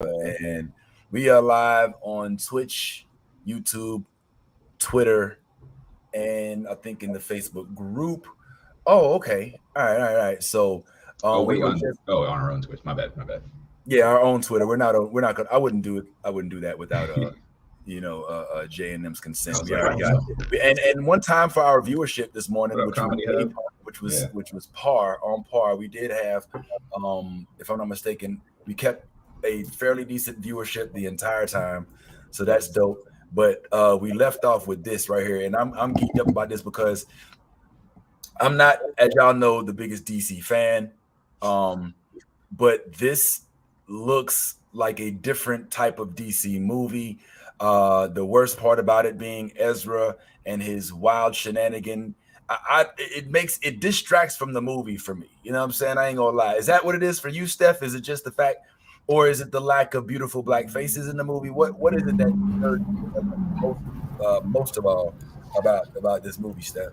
And we are live on Twitch, YouTube, Twitter, and I think in the Facebook group. Oh, okay. All right. So, Oh we wait, were on just on our own Twitch. My bad. yeah, our own Twitter. We're not gonna. I wouldn't do it. I wouldn't do that without J and M's I consent. was We like, already oh, got and one time for our viewership this morning, what up, which was Comedy great, Hub? Yeah. which was par on par. We did have, if I'm not mistaken, we kept a fairly decent viewership the entire time, so that's dope. But we left off with this right here, and I'm geeked up about this because I'm not, as y'all know, the biggest DC fan. Um, but this looks like a different type of DC movie. The worst part about it being Ezra and his wild shenanigan. It distracts from the movie for me. You know what I'm saying? I ain't gonna lie. Is that what it is for you, Steph? Is it just the fact, or is it the lack of beautiful black faces in the movie? What is it that hurt most most of all about this movie, Steph?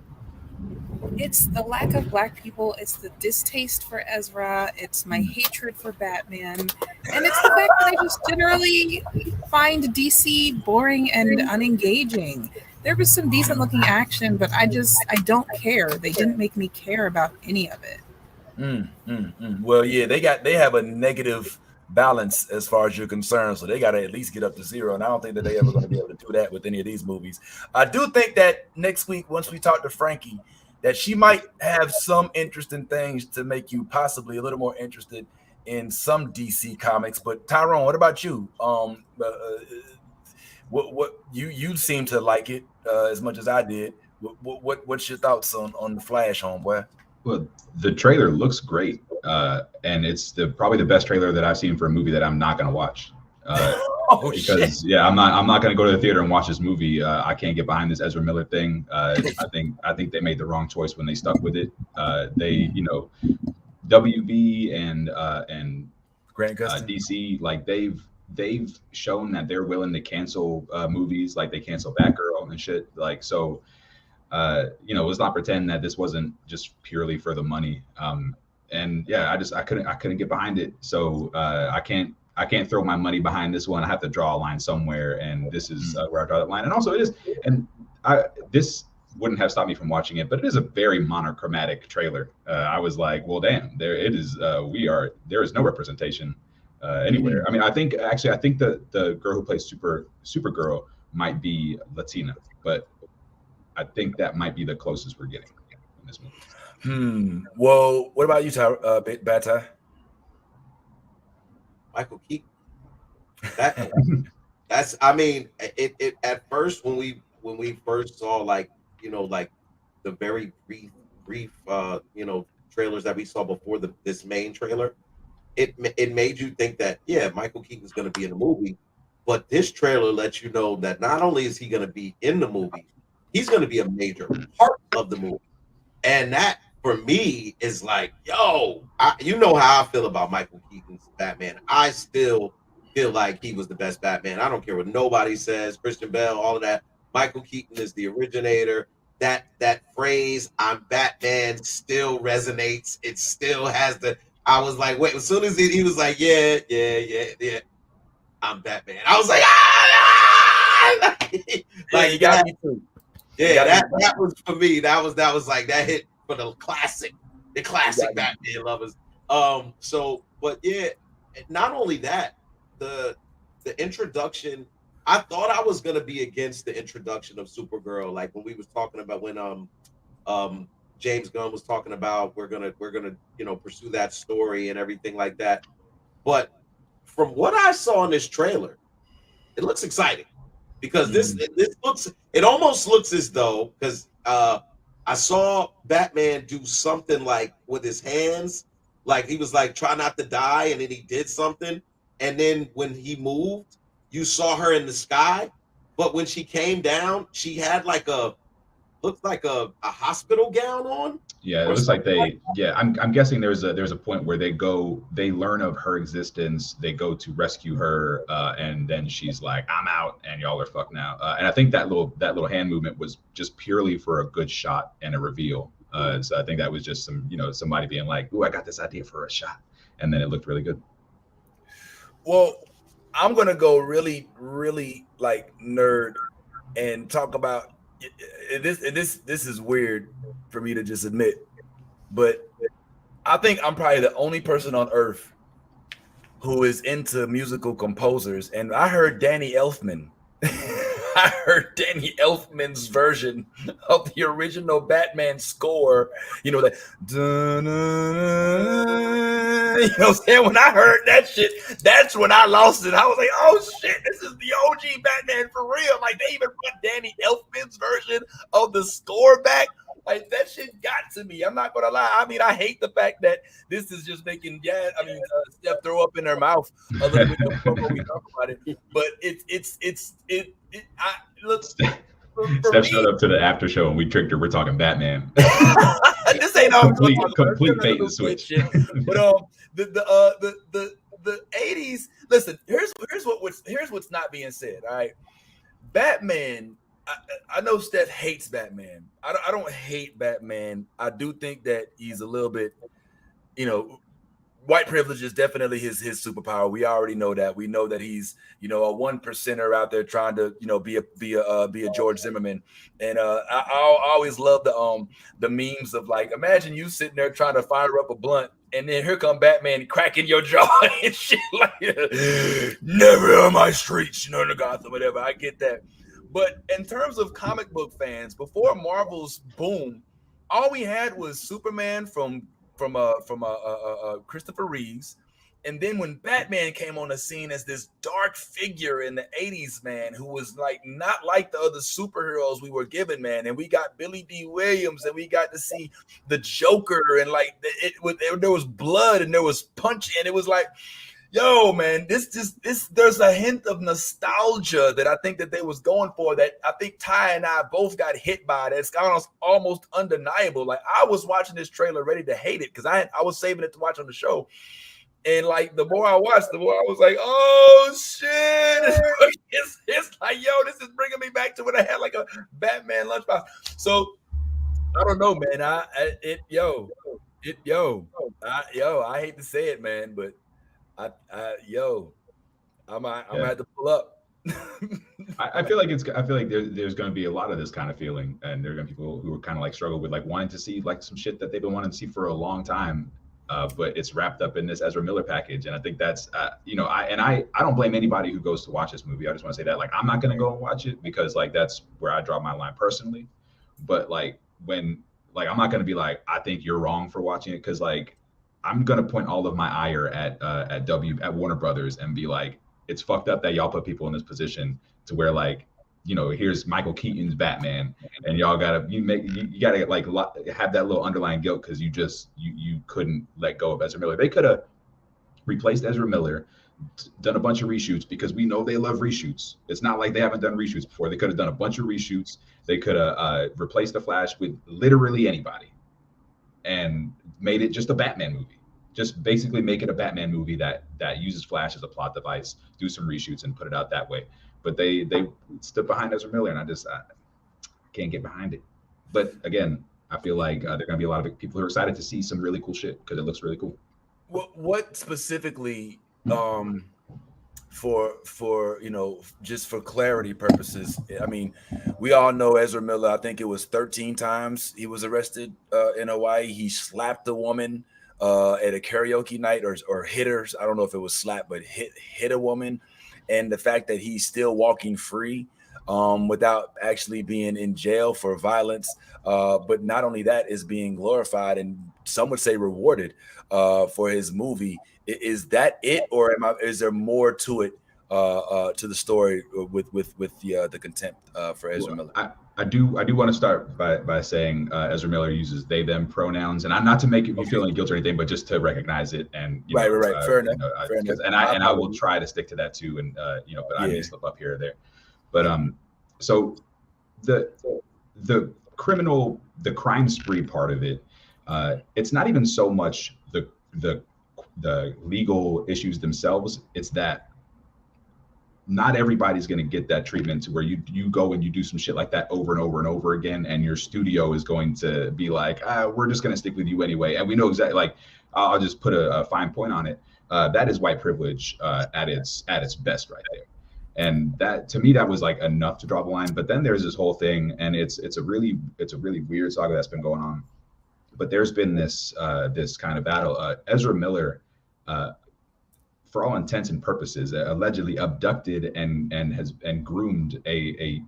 It's the lack of black people, it's the distaste for Ezra, it's my hatred for Batman, and it's the fact that I just generally find DC boring and unengaging. There was some decent looking action, but I don't care. They didn't make me care about any of it. Well, yeah, they have a negative balance as far as you're concerned, so they got to at least get up to zero. And I don't think that they ever going to be able to do that with any of these movies. I do think that next week, once we talk to Frankie, that she might have some interesting things to make you possibly a little more interested in some DC comics. But Tyrone, what about you? What you seem to like it as much as I did. What's your thoughts on the Flash, homeboy? Well, the trailer looks great, and it's probably the best trailer that I've seen for a movie that I'm not going to watch. Oh because shit! yeah, I'm not going to go to the theater and watch this movie. I can't get behind this Ezra Miller thing. I think they made the wrong choice when they stuck with it. WB and Grant Gustin. DC, like they've shown that they're willing to cancel movies, like they cancel Batgirl and shit. Like so, let's not pretend that this wasn't just purely for the money. And yeah, I couldn't get behind it. So I can't throw my money behind this one. I have to draw a line somewhere, and this is where I draw that line. And also, it is, and this wouldn't have stopped me from watching it, but it is a very monochromatic trailer. I was like, well, damn, there it is. There is no representation anywhere. I mean, I think the girl who plays Supergirl might be Latina, but I think that might be the closest we're getting in this movie. Well, what about you, Bata? Michael Keaton. That's I mean, it at first when we first saw like the very brief trailers that we saw before this main trailer, it made you think that yeah, Michael Keaton's going to be in the movie, but this trailer lets you know that not only is he going to be in the movie, he's going to be a major part of the movie, and that for me is like, yo, you know how I feel about Michael Keaton's Batman. I still feel like he was the best Batman. I don't care what nobody says, Christian Bale, all of that. Michael Keaton is the originator. That phrase "I'm Batman" still resonates. It still has the. I was like, wait. As soon as he was like, yeah, I'm Batman. I was like, like you got me too. Yeah, that was for me. That was like that hit for the classic Batman lovers. But yeah, not only that, the introduction. I thought I was gonna be against the introduction of Supergirl, like when we was talking about when James Gunn was talking about we're gonna pursue that story and everything like that. But from what I saw in this trailer, it looks exciting because it almost looks as though because I saw Batman do something like with his hands, like he was like try not to die, and then he did something, and then when he moved, you saw her in the sky, but when she came down, she had like looked like a hospital gown on. Yeah, it looks like they. Yeah, I'm guessing there's a point where they learn of her existence, they go to rescue her, and then she's like, "I'm out, and y'all are fucked now." And I think that little hand movement was just purely for a good shot and a reveal. So I think that was just somebody being like, "Ooh, I got this idea for a shot," and then it looked really good. Well, I'm gonna go really, really like nerd and talk about this is weird for me to just admit, but I think I'm probably the only person on earth who is into musical composers, and I heard Danny Elfman. I heard Danny Elfman's version of the original Batman score. You know that, you know what I'm saying? When I heard that shit, that's when I lost it. I was like, oh shit, this is the OG Batman for real. Like they even put Danny Elfman's version of the score back. Like that shit got to me. I'm not gonna lie. I mean, I hate the fact that this is just making Steph throw up in her mouth a little bit before we talk about it. But look. Steph showed up to the after show and we tricked her. We're talking Batman. This ain't all complete bait and switch. But the 80s. Listen, here's what's not being said. All right, Batman. I know Steph hates Batman. I don't hate Batman. I do think that he's a little bit, white privilege is definitely his superpower. We already know that. We know that he's, a 1%er out there trying to, be a George Zimmerman. And I always love the memes of like, imagine you sitting there trying to fire up a blunt, and then here come Batman cracking your jaw and shit like, never on my streets, in Gotham, whatever. I get that. But in terms of comic book fans, before Marvel's boom, all we had was Superman from Christopher Reeves, and then when Batman came on the scene as this dark figure in the 80s, man, who was like not like the other superheroes we were given, man, and we got Billy D. Williams, and we got to see the Joker, and like there was blood and there was punch, and it was like, yo, man, this there's a hint of nostalgia that I think that they was going for, that I think Ty and I both got hit by. That's almost undeniable. Like I was watching this trailer ready to hate it because I was saving it to watch on the show. And like the more I watched, the more I was like, oh shit. It's like, yo, this is bringing me back to when I had like a Batman lunchbox. So I don't know, man. I hate to say it, man, but I'm gonna have to pull up. I feel like there's going to be a lot of this kind of feeling, and there are going to be people who are kind of like struggle with like wanting to see like some shit that they've been wanting to see for a long time, but it's wrapped up in this Ezra Miller package. And I think that's I don't blame anybody who goes to watch this movie. I just want to say that like I'm not going to go and watch it because like that's where I draw my line personally. But like when like I'm not going to be like I think you're wrong for watching it, because like I'm gonna point all of my ire at Warner Brothers and be like, it's fucked up that y'all put people in this position to where like, here's Michael Keaton's Batman, and y'all gotta like have that little underlying guilt because you couldn't let go of Ezra Miller. They could have replaced Ezra Miller, done a bunch of reshoots, because we know they love reshoots. It's not like they haven't done reshoots before. They could have done a bunch of reshoots. They could have replaced the Flash with literally anybody and made it just a Batman movie. Just basically make it a Batman movie that uses Flash as a plot device, do some reshoots and put it out that way. But they stood behind Ezra Miller, and I can't get behind it. But again, I feel like there are going to be a lot of people who are excited to see some really cool shit because it looks really cool. What specifically, for just for clarity purposes, I mean, we all know Ezra Miller. I think it was 13 times he was arrested in Hawaii. He slapped a woman at a karaoke night, or hit her. I don't know if it was slap, but hit a woman. And the fact that he's still walking free without actually being in jail for violence, but not only that, is being glorified and some would say rewarded for his movie. Is that it, or is there more to it, to the story with the contempt for Ezra Miller? I do want to start by saying Ezra Miller uses they them pronouns, and I'm not to make you feel any guilt or anything, but just to recognize it. And right. Fair enough. Fair enough. And I will try to stick to that too. And but I may slip up here or there. But so the crime spree part of it, it's not even so much the legal issues themselves. It's that not everybody's going to get that treatment to where you go and you do some shit like that over and over and over again, and your studio is going to be like, we're just going to stick with you anyway. And we know exactly, like, I'll just put a fine point on it. That is white privilege at its best right there. And that, to me, that was like enough to draw the line. But then there's this whole thing, and it's a really weird saga that's been going on. But there's been this kind of battle. Ezra Miller, for all intents and purposes, allegedly abducted and groomed an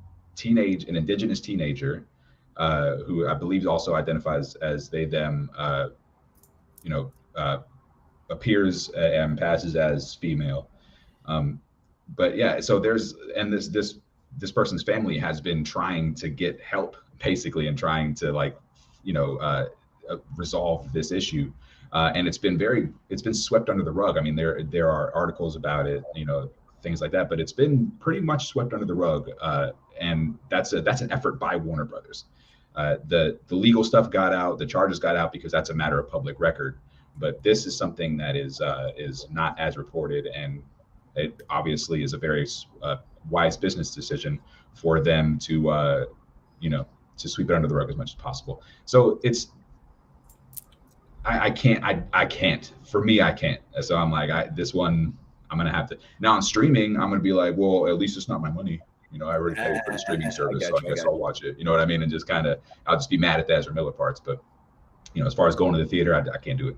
indigenous teenager, who I believe also identifies as they them, appears and passes as female. But yeah, so this person's family has been trying to get help, basically, and trying to resolve this issue, and it's been swept under the rug. I mean, there are articles about it, things like that, but it's been pretty much swept under the rug, and that's an effort by Warner Brothers. The legal stuff got out, the charges got out because that's a matter of public record, but this is something that is not as reported, and it obviously is a very wise business decision for them to sweep it under the rug as much as possible. So it's, I can't. For me, I can't. So I'm like, this one, I'm gonna have to. Now on streaming, I'm gonna be like, well, at least it's not my money. I already paid for the streaming service, so I guess I'll watch it. You know what I mean? And just kind of, I'll just be mad at the Ezra Miller parts. But as far as going to the theater, I can't do it.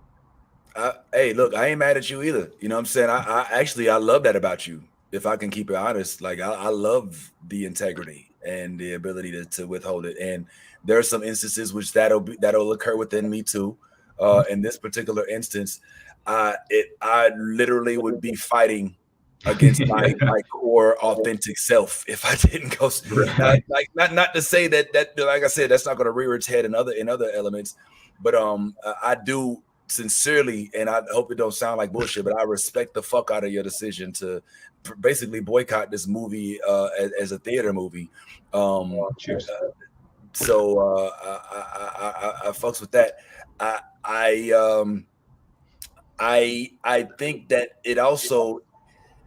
Hey, look, I ain't mad at you either. You know what I'm saying? I actually love that about you. If I can keep it honest, like I love the integrity and the ability to withhold it. And there are some instances which that'll occur within me too. In this particular instance, I literally would be fighting against my core authentic self if I didn't go. Right. Not to say that like I said, that's not going to rear its head in other elements, but I do sincerely, and I hope it don't sound like bullshit, but I respect the fuck out of your decision to basically boycott this movie as a theater movie. Cheers. So I fucks with that. I think that it also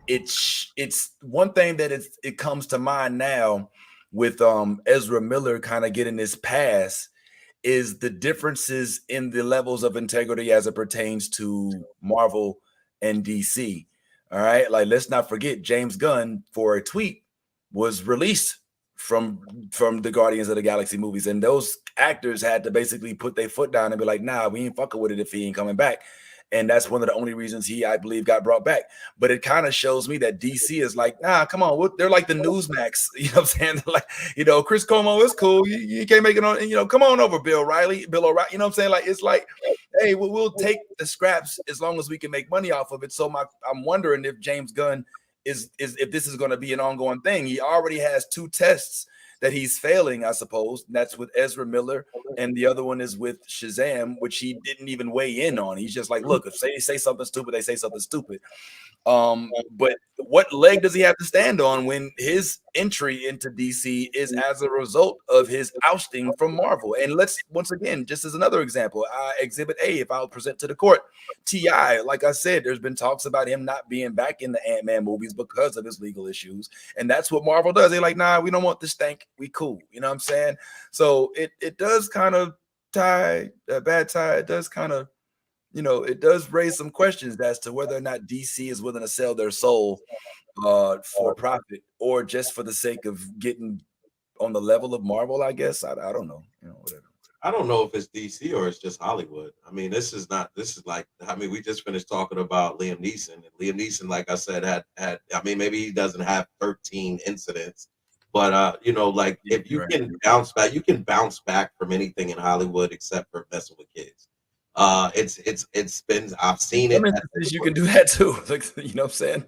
it's one thing that it comes to mind now with Ezra Miller kind of getting this pass is the differences in the levels of integrity as it pertains to Marvel and DC. All right, like let's not forget James Gunn for a tweet was released from the Guardians of the Galaxy movies, and those actors had to basically put their foot down and be like, nah, we ain't fucking with it if he ain't coming back. And that's one of the only reasons he, I believe, got brought back. But it kind of shows me that DC is like, nah, come on. They're like the Newsmax. You know what I'm saying? They're like, Chris Cuomo is cool. You can't make it on, come on over, Bill O'Reilly. You know what I'm saying? Like, it's like, hey, we'll take the scraps as long as we can make money off of it. So I'm wondering if James Gunn is if this is going to be an ongoing thing. He already has 2 tests that he's failing, I suppose. And that's with Ezra Miller, and the other one is with Shazam, which he didn't even weigh in on. He's just like, look, if they say something stupid, they say something stupid. But what leg does he have to stand on when his entry into DC is as a result of his ousting from Marvel? And let's, once again, just as another example, Exhibit A, if I'll present to the court, T.I., like I said, there's been talks about him not being back in the Ant-Man movies because of his legal issues. And that's what Marvel does. They're like, nah, we don't want this stank. We cool. You know what I'm saying? So it does kind of it does kind of, it does raise some questions as to whether or not DC is willing to sell their soul for profit or just for the sake of getting on the level of Marvel, I guess. I don't know. Whatever. I don't know if it's DC or it's just Hollywood. I mean, we just finished talking about Liam Neeson. And Liam Neeson, like I said, had maybe he doesn't have 13 incidents, but if you can bounce back, you can bounce back from anything in Hollywood except for messing with kids. It's been, I've seen it. You can do that too. Like, you know what I'm saying?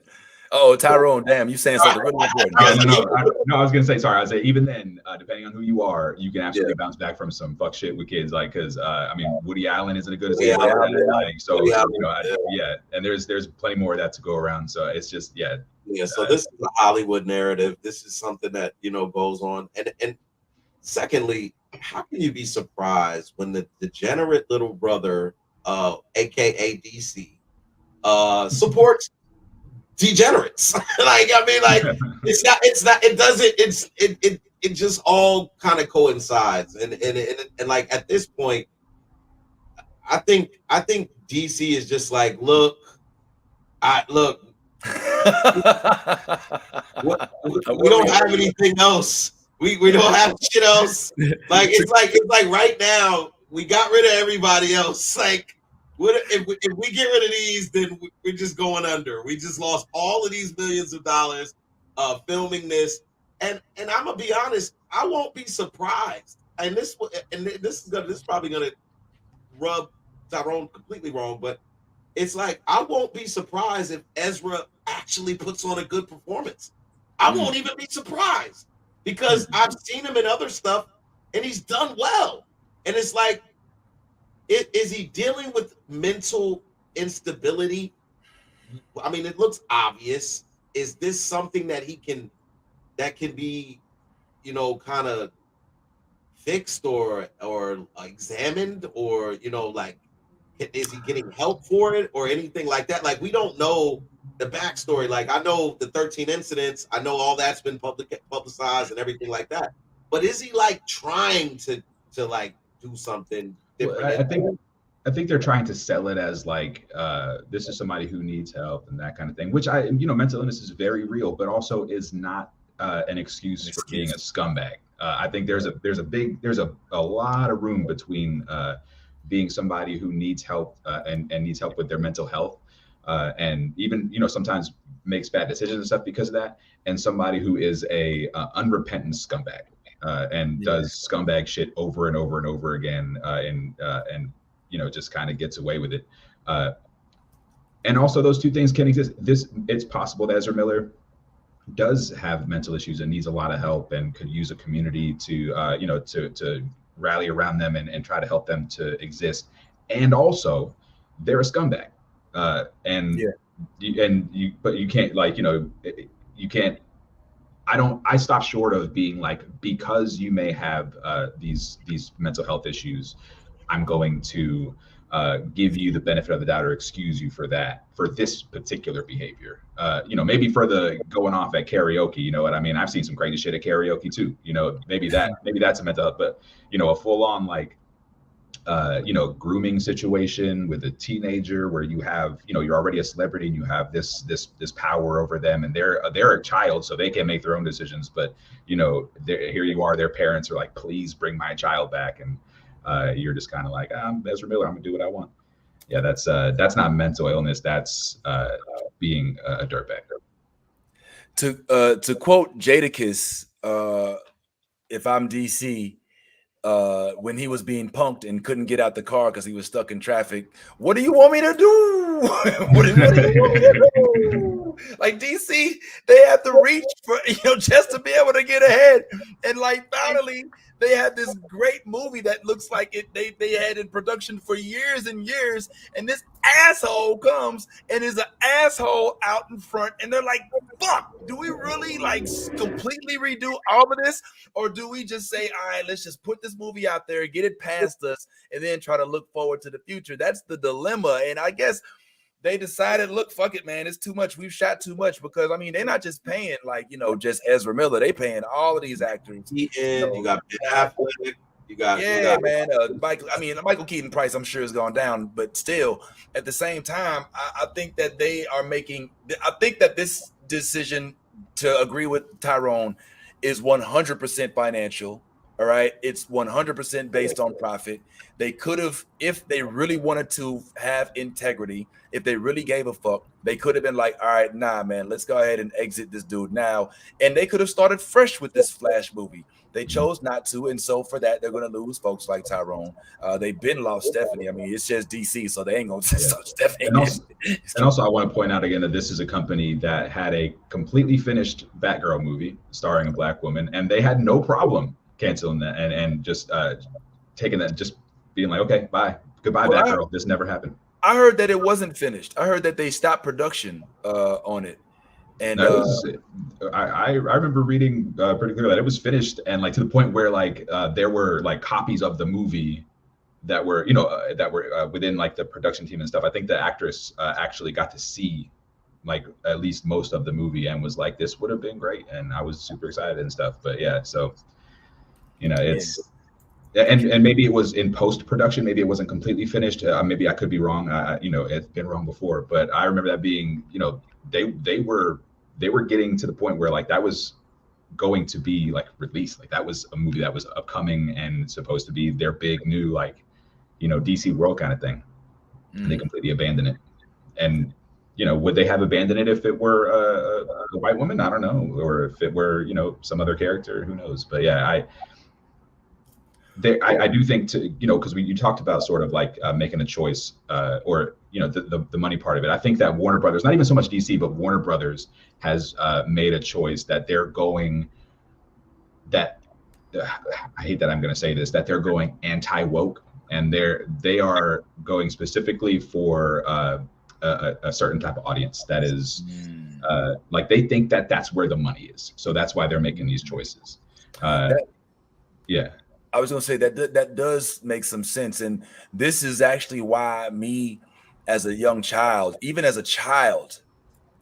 Oh, Tyrone, damn, you saying something really important. No, I was gonna say, sorry. I was saying, even then, depending on who you are, you can absolutely bounce back from some fuck shit with kids. Like, because Woody Allen isn't as good as and there's plenty more of that to go around. So it's just So this is a Hollywood narrative. This is something that goes on, and secondly, how can you be surprised when the degenerate little brother, aka DC, supports degenerates? It just all kind of coincides, and like at this point, I think DC is just like, look, Look, we don't have anything else. We don't have shit else. Like it's like right now we got rid of everybody else. Like what if we get rid of these, then we're just going under. We just lost all of these millions of dollars filming this. And I'm gonna be honest, I won't be surprised. And this is probably gonna rub Tyrone completely wrong, but it's like I won't be surprised if Ezra actually puts on a good performance. I won't even be surprised because I've seen him in other stuff and he's done well. And it's like, is he dealing with mental instability? I mean, it looks obvious. Is this something that can be, kind of fixed or examined, or like, is he getting help for it or anything like that? Like, we don't know the backstory. Like, I know the 13 incidents, I know all that's been publicized and everything like that, but is he like trying to like do something different? Well, I think they're trying to sell it as like this is somebody who needs help and that kind of thing, which mental illness is very real, but also is not an excuse for being a scumbag. I think there's a lot of room between being somebody who needs help and needs help with their mental health, and even sometimes makes bad decisions and stuff because of that, and somebody who is a unrepentant scumbag and does scumbag shit over and over and over again, and just kind of gets away with it. And also those two things can exist. It's possible that Ezra Miller does have mental issues and needs a lot of help and could use a community to rally around them and try to help them to exist. And also they're a scumbag. But you can't you can't, I stop short of being like, because you may have these mental health issues, I'm going to give you the benefit of the doubt or excuse you for this particular behavior. Maybe for the going off at karaoke, you know what I mean? I've seen some crazy shit at karaoke too. Maybe that's a mental health, but a full on like, grooming situation with a teenager where you have, you're already a celebrity and you have this power over them, and they're a child, so they can make their own decisions. But here you are, their parents are like, please bring my child back, and you're just kind of like, I'm Ezra Miller, I'm gonna do what I want. Yeah, that's not mental illness. That's being a dirtbag. To quote Jadakiss, if I'm DC, when he was being punked and couldn't get out the car because he was stuck in traffic, what do you want me to do? What do you want me to do? Like, DC, they have to reach for just to be able to get ahead. And like, finally, they had this great movie that looks like they had in production for years and years, and this asshole comes and is an asshole out in front, and they're like, fuck, do we really like completely redo all of this, or do we just say, all right, let's just put this movie out there, get it past us, and then try to look forward to the future? That's the dilemma. And I guess they decided, look, fuck it, man, it's too much. We've shot too much, because I mean, they're not just paying like just Ezra Miller. They paying all of these actors. You got Ben Affleck. You got man. Michael Keaton price, I'm sure, has gone down, but still, at the same time, I think that they are making. I think that this decision to agree with Tyrone is 100% financial. All right, it's 100% based on profit. They could have, if they really wanted to have integrity, if they really gave a fuck, they could have been like, all right, nah, man, let's go ahead and exit this dude now. And they could have started fresh with this Flash movie. They chose not to, and so for that, they're going to lose folks like Tyrone. They've been lost Stephanie. I mean, it's just DC, so they ain't going to stop Stephanie. And also, I want to point out again that this is a company that had a completely finished Batgirl movie starring a Black woman, and they had no problem canceling that and just taking that, just being like, okay, bye, goodbye, Batgirl. This never happened. I heard that it wasn't finished. I heard that they stopped production on it. And I remember reading pretty clearly that it was finished, and like to the point where like there were like copies of the movie that were within like the production team and stuff. I think the actress actually got to see like at least most of the movie and was like, this would have been great, and I was super excited and stuff. But yeah, so it's and maybe it was in post production, maybe it wasn't completely finished. Maybe I could be wrong. It's been wrong before, but I remember that being, they were getting to the point where like that was going to be like released, like that was a movie that was upcoming and supposed to be their big new like DC World kind of thing. And they completely abandoned it. And would they have abandoned it if it were a white woman? I don't know, or if it were some other character, who knows? But yeah, I do think because you talked about sort of like making a choice, or the money part of it. I think that Warner Brothers, not even so much DC, but Warner Brothers has made a choice that they're going. That I hate that I'm going to say this, that they're going anti-woke, and they are going specifically for a certain type of audience that is like they think that that's where the money is, so that's why they're making these choices. Yeah. I was going to say that does make some sense. And this is actually why me as a young child, even as a child,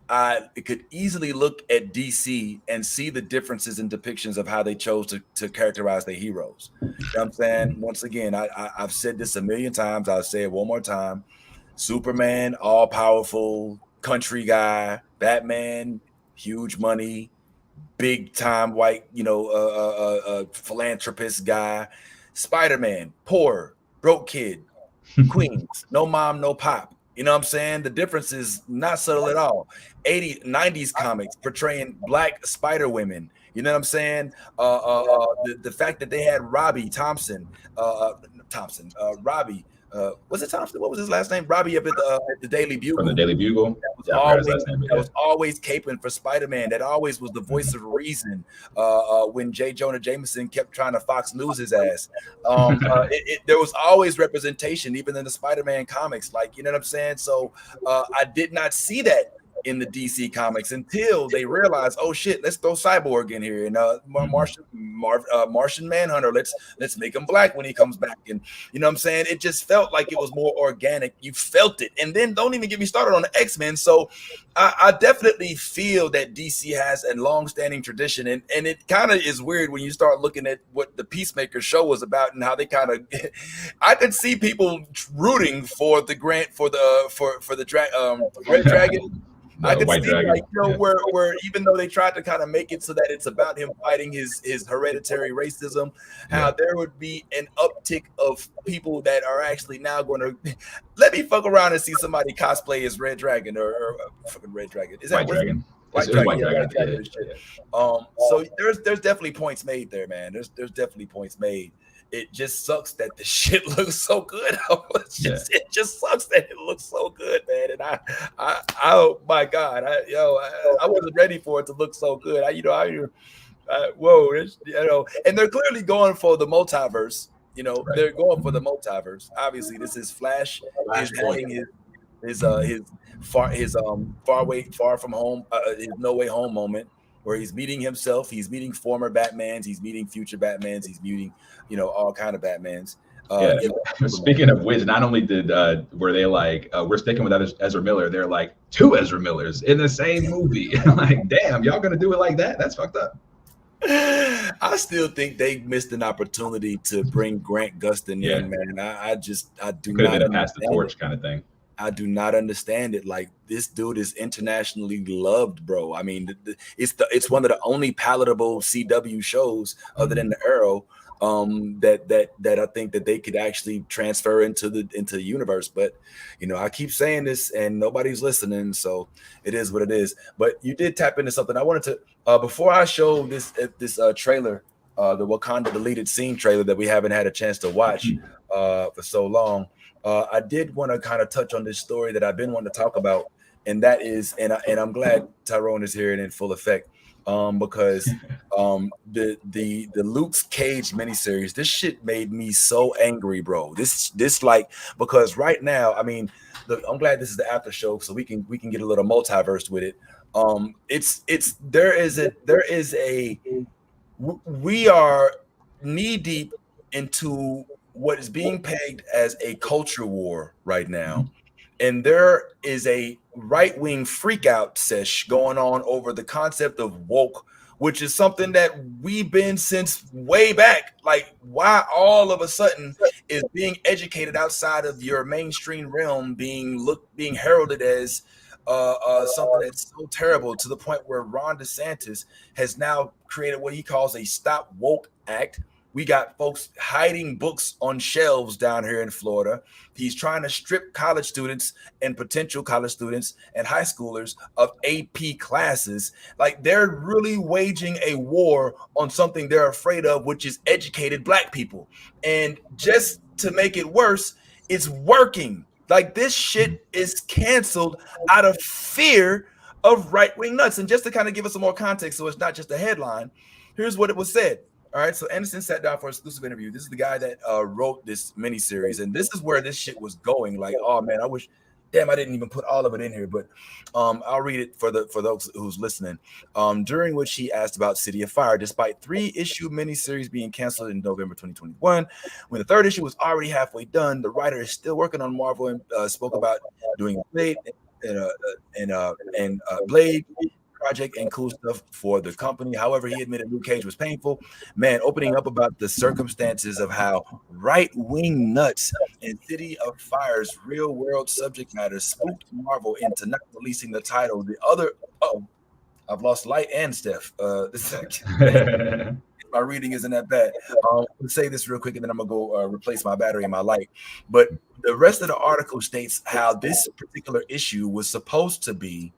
I could easily look at DC and see the differences in depictions of how they chose to characterize their heroes. You know what I'm saying? Once again, I've said this a million times. I'll say it one more time. Superman, all powerful country guy. Batman, huge money, big time white, philanthropist guy. Spider-Man, poor, broke kid. Queens, no mom, no pop. You know what I'm saying? The difference is not subtle at all. 90s comics portraying black spider women. You know what I'm saying? The fact that they had Robbie Thompson, Robbie. Was it Thompson? What was his last name? Robbie up at the Daily Bugle. From the Daily Bugle. That was always caping for Spider-Man. That always was the voice of reason when J. Jonah Jameson kept trying to Fox News his ass. There was always representation, even in the Spider-Man comics. Like, you know what I'm saying? So I did not see that in the DC comics until they realized, oh shit, let's throw Cyborg in here and Martian Manhunter. Let's make him black when he comes back. And you know what I'm saying? It just felt like it was more organic. You felt it. And then don't even get me started on the X-Men. So I definitely feel that DC has a long-standing tradition, and it kind of is weird when you start looking at what the Peacemaker show was about and how they kind of. I could see people rooting for the Red Dragon. I could see like where even though they tried to kind of make it so that it's about him fighting his hereditary racism, how there would be an uptick of people that are actually now going to let me fuck around and see somebody cosplay as Red Dragon or fucking Red Dragon. Is that White Dragon? White Dragon. So there's definitely points made there, man. There's definitely points made. It just sucks that the shit looks so good. It just sucks that it looks so good, man. And I oh my God, I wasn't ready for it to look so good. And they're clearly going for the multiverse. They're going for the multiverse. Obviously, this is Flash is having his far from home, his No Way Home moment, where he's meeting himself, he's meeting former Batmans, he's meeting future Batmans, he's meeting, all kind of Batmans. Speaking of which, not only were they like, we're sticking with Ezra Miller, they're like 2 Ezra Millers in the same movie. Like, damn, y'all gonna do it like that? That's fucked up. I still think they missed an opportunity to bring Grant Gustin in, man. I do not been a pass the torch kind of thing. I do not understand it. Like, this dude is internationally loved, bro. I mean, it's one of the only palatable CW shows other than the Arrow that I think that they could actually transfer into the universe. But I keep saying this and nobody's listening, so it is what it is. But you did tap into something. I wanted to before I show this trailer, the Wakanda deleted scene trailer that we haven't had a chance to watch for so long. I did want to kind of touch on this story that I've been wanting to talk about, and that is, and I'm glad Tyrone is here and in full effect, because the Luke Cage miniseries, this shit made me so angry, bro. This like, because right now, I mean, I'm glad this is the after show, so we can get a little multiverse with it. We are knee deep into what is being pegged as a culture war right now. And there is a right-wing freakout sesh going on over the concept of woke, which is something that we've been since way back. Like, why all of a sudden is being educated outside of your mainstream realm being heralded as something that's so terrible, to the point where Ron DeSantis has now created what he calls a Stop Woke Act. We got folks hiding books on shelves down here in Florida. He's trying to strip college students and potential college students and high schoolers of AP classes. Like, they're really waging a war on something they're afraid of, which is educated Black people. And just to make it worse, it's working. Like, this shit is canceled out of fear of right-wing nuts. And just to kind of give us some more context, so it's not just a headline, here's what it was said. All right, so Anderson sat down for an exclusive interview. This is the guy that wrote this miniseries, and this is where this shit was going. Like, oh man, I wish, damn, I didn't even put all of it in here, but I'll read it for those who's listening. During which he asked about City of Fire, despite 3-issue miniseries being canceled in November 2021, when the 3rd issue was already halfway done, the writer is still working on Marvel and spoke about doing Blade and Blade project and cool stuff for the company. However, he admitted Luke Cage was painful. Man, opening up about the circumstances of how right-wing nuts and City of Fire's real-world subject matter spooked Marvel into not releasing the title. The other, I've lost Light and Steph. My reading isn't that bad. I'll say this real quick, and then I'm gonna go replace my battery and my light. But the rest of the article states how this particular issue was supposed to be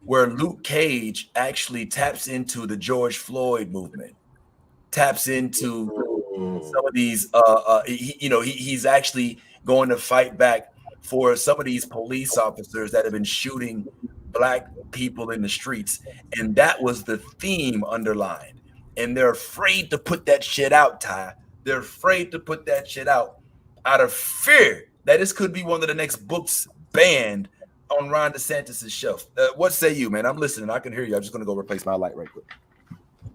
where Luke Cage actually taps into the George Floyd movement, taps into some of these, he's actually going to fight back for some of these police officers that have been shooting Black people in the streets. And that was the theme underlined. And they're afraid to put that shit out, Ty. They're afraid to put that shit out of fear that this could be one of the next books banned on Ron DeSantis' shelf. What say you, man? I'm listening. I can hear you. I'm just going to go replace my light right quick.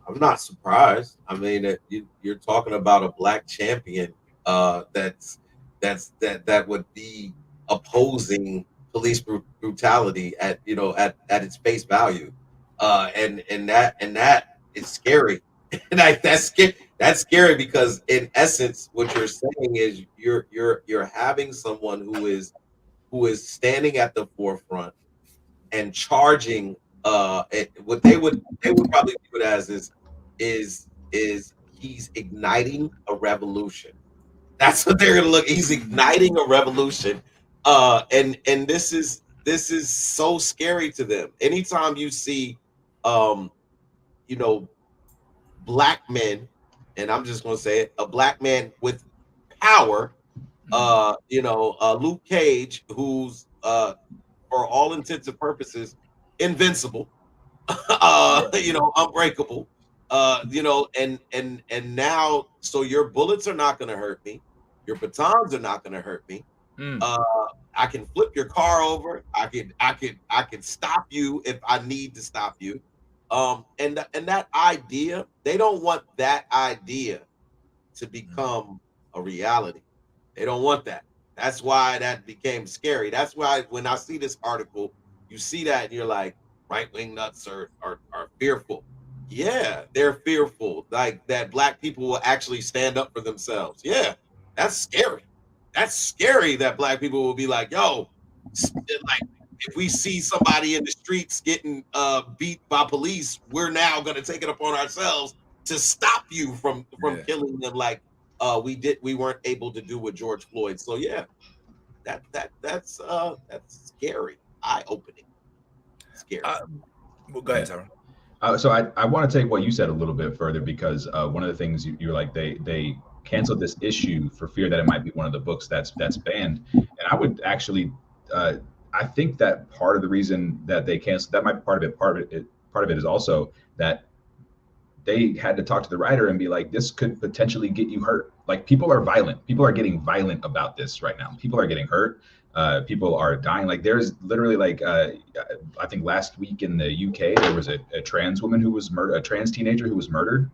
I'm not surprised. I mean, you're talking about a Black champion that would be opposing police brutality at its face value, and that is scary. And that's scary because in essence, what you're saying is you're having someone who is standing at the forefront and charging what they would probably view it as is he's igniting a revolution. That's what they're gonna look. He's igniting a revolution. And this is so scary to them. Anytime you see Black men, and I'm just gonna say it, a Black man with power, Luke Cage, who's for all intents and purposes invincible, unbreakable, and now, so your bullets are not going to hurt me, your batons are not going to hurt me. I can flip your car over. I can stop you if I need to stop you. And that idea, they don't want that idea to become a reality. They don't want that. That's why that became scary. That's why when I see this article, you see that and you're like, right-wing nuts are fearful. Yeah, they're fearful. Like that Black people will actually stand up for themselves. Yeah, that's scary. That's scary that Black people will be like, yo, like if we see somebody in the streets getting beat by police, we're now going to take it upon ourselves to stop you from killing them like we weren't able to do with George Floyd. So yeah, that's scary, eye-opening, scary. Well, go ahead, Tyrone. So I want to take what you said a little bit further, because one of the things you're like, they canceled this issue for fear that it might be one of the books that's banned. And I would actually, I think that part of the reason that they canceled, that might be part of it. Part of it is also that they had to talk to the writer and be like, this could potentially get you hurt. Like, people are violent. People are getting violent about this right now. People are getting hurt. People are dying. Like, there's literally like, I think last week in the UK, there was a trans woman who was murdered, a trans teenager who was murdered.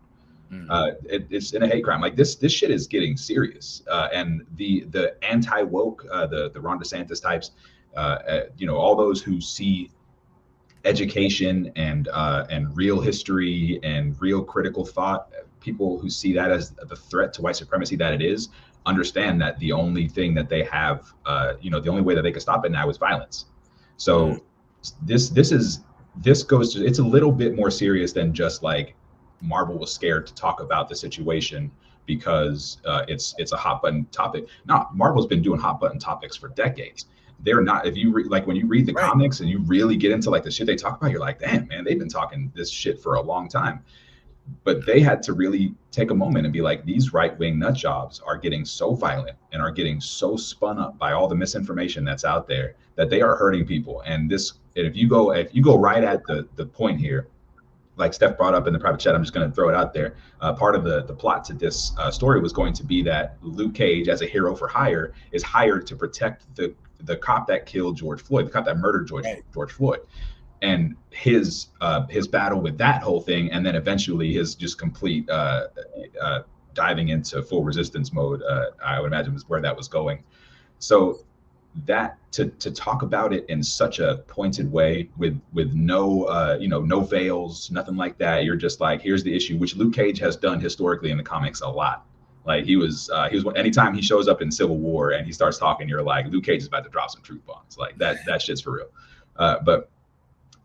It's in a hate crime. Like this shit is getting serious. And the anti-woke, the Ron DeSantis types, all those who see education and real history and real critical thought, people who see that as the threat to white supremacy that it is, understand that the only thing that they have, the only way that they can stop it now is violence. So this goes to, it's a little bit more serious than just like Marvel was scared to talk about the situation because it's a hot button topic. No, Marvel's been doing hot button topics for decades. They're not, if you like when you read the comics and you really get into like the shit they talk about, you're like, damn man, they've been talking this shit for a long time. But they had to really take a moment and be like, these right-wing nut jobs are getting so violent and are getting so spun up by all the misinformation that's out there that they are hurting people. And if you go right at the point here, like Steph brought up in the private chat, I'm just going to throw it out there. Part of the plot to this story was going to be that Luke Cage, as a hero for hire, is hired to protect the cop that killed George Floyd, the cop that murdered George Floyd, and his battle with that whole thing, and then eventually his just complete diving into full resistance mode. I would imagine was where that was going. So that to talk about it in such a pointed way with no no veils, nothing like that. You're just like, here's the issue, which Luke Cage has done historically in the comics a lot. Like he was anytime he shows up in Civil War and he starts talking, you're like, Luke Cage is about to drop some truth bombs. Like that shit's for real. But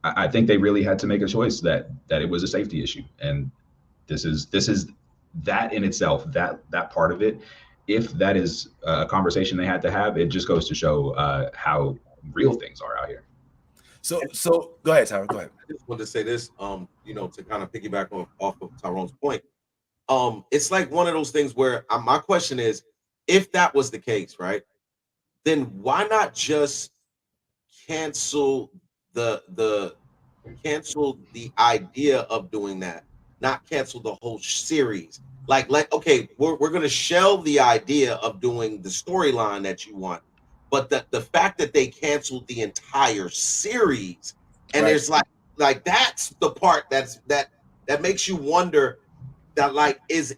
I think they really had to make a choice that it was a safety issue, and this is that in itself, that part of it. If that is a conversation they had to have, it just goes to show how real things are out here. So go ahead, Tyron. Go ahead. I just wanted to say this, to kind of piggyback off of Tyrone's point. It's like one of those things where my question is, if that was the case, right, then why not just cancel the idea of doing that, not cancel the whole series? Like okay, we're gonna shelve the idea of doing the storyline that you want, but the fact that they canceled the entire series, and there's like that's the part that makes you wonder that like is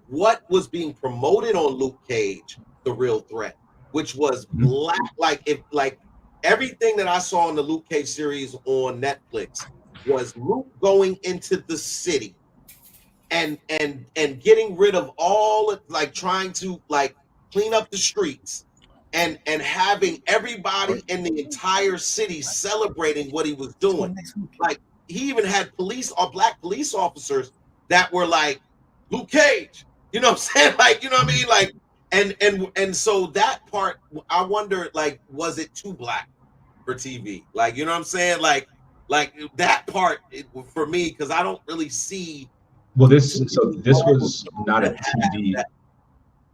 what was being promoted on Luke Cage the real threat, which was black. Like everything that I saw in the Luke Cage series on Netflix was Luke going into the city and getting rid of all, like trying to like clean up the streets and having everybody in the entire city celebrating what he was doing. Like he even had black police officers that were like, Luke Cage, you know what I'm saying? Like, you know what I mean? Like, and so that part, I wonder, like, was it too black for TV? Like, you know what I'm saying? Like that part for me, because I don't really see. Well, this was not a TV.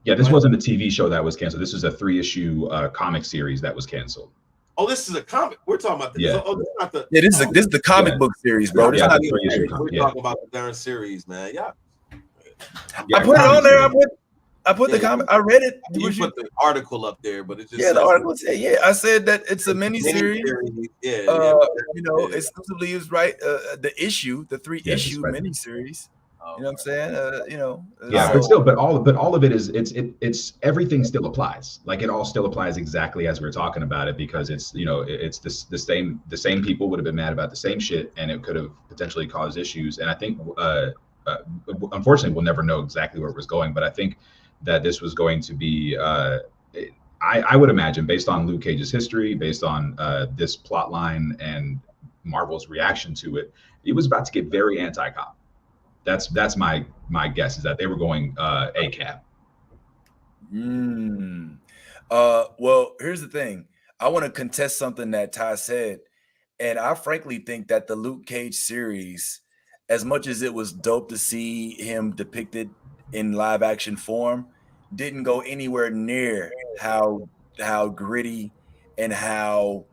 Yeah, this wasn't a TV show that was canceled. This was a 3-issue comic series that was canceled. Oh, this is a comic. We're talking about this. Yeah. Oh, this is not the. Yeah, this is the comic book series, bro. Yeah, Not we're talking about the darn series, man. Yeah. I put it on there. I put the comment. I read it. You put the article up there, but it just the article said, I said that it's a mini series. Exclusively is the issue, the 3-issue mini series. You know what I'm saying? But all of it is it's everything still applies. Like it all still applies exactly as we're talking about it, because it's it's the same people would have been mad about the same shit, and it could have potentially caused issues. And I think unfortunately we'll never know exactly where it was going, but I think that this was going to be I would imagine, based on Luke Cage's history, based on this plot line and Marvel's reaction to it, it was about to get very anti-cop. That's my guess, is that they were going ACAB. Well, here's the thing. I want to contest something that Ty said, and I frankly think that the Luke Cage series, as much as it was dope to see him depicted in live action form, didn't go anywhere near how gritty and how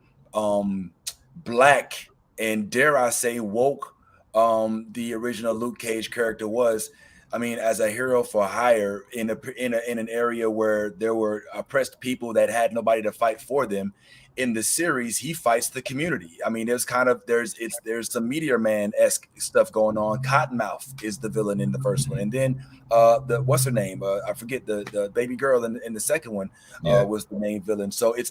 black and, dare I say, woke the original Luke Cage character was. I mean, as a hero for hire in an area where there were oppressed people that had nobody to fight for them. In the series, he fights the community. I mean, there's some Meteor Man-esque stuff going on. Cottonmouth is the villain in the first one, and then what's her name? I forget the baby girl in the second one was the main villain. So it's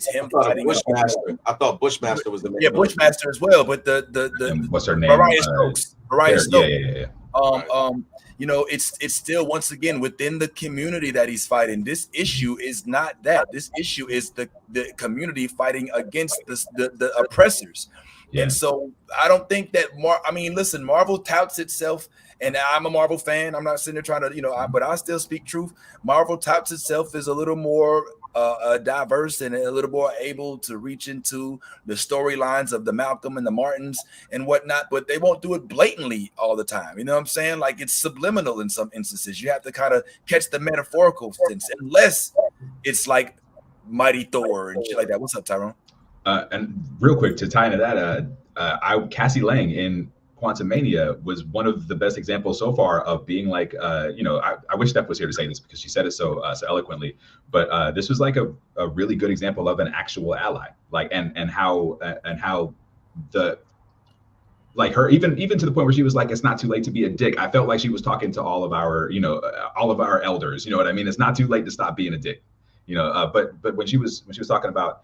him fighting. Bushmaster. I thought Bushmaster was the main villain. Bushmaster as well, but and what's her name? Mariah Stokes. Mariah Stokes. Yeah. You know, it's still once again within the community that he's fighting. This issue is not that. This issue is the community fighting against the oppressors. Yeah. And so I don't think that listen, Marvel touts itself, and I'm a Marvel fan. I'm not sitting there trying to, but I still speak truth. Marvel touts itself as a little more diverse and a little more able to reach into the storylines of the Malcolm and the Martins and whatnot, but they won't do it blatantly all the time. You know what I'm saying? Like, it's subliminal in some instances. You have to kind of catch the metaphorical sense, unless it's like Mighty Thor and shit like that. What's up, Tyrone? And real quick, to tie into that, Cassie Lang in Quantumania was one of the best examples so far of being like, I wish Steph was here to say this because she said it so eloquently, but this was like a really good example of an actual ally, like, and how the, like, her, even to the point where she was like, it's not too late to be a dick. I felt like she was talking to all of our elders, you know what I mean? It's not too late to stop being a dick, but when she was talking about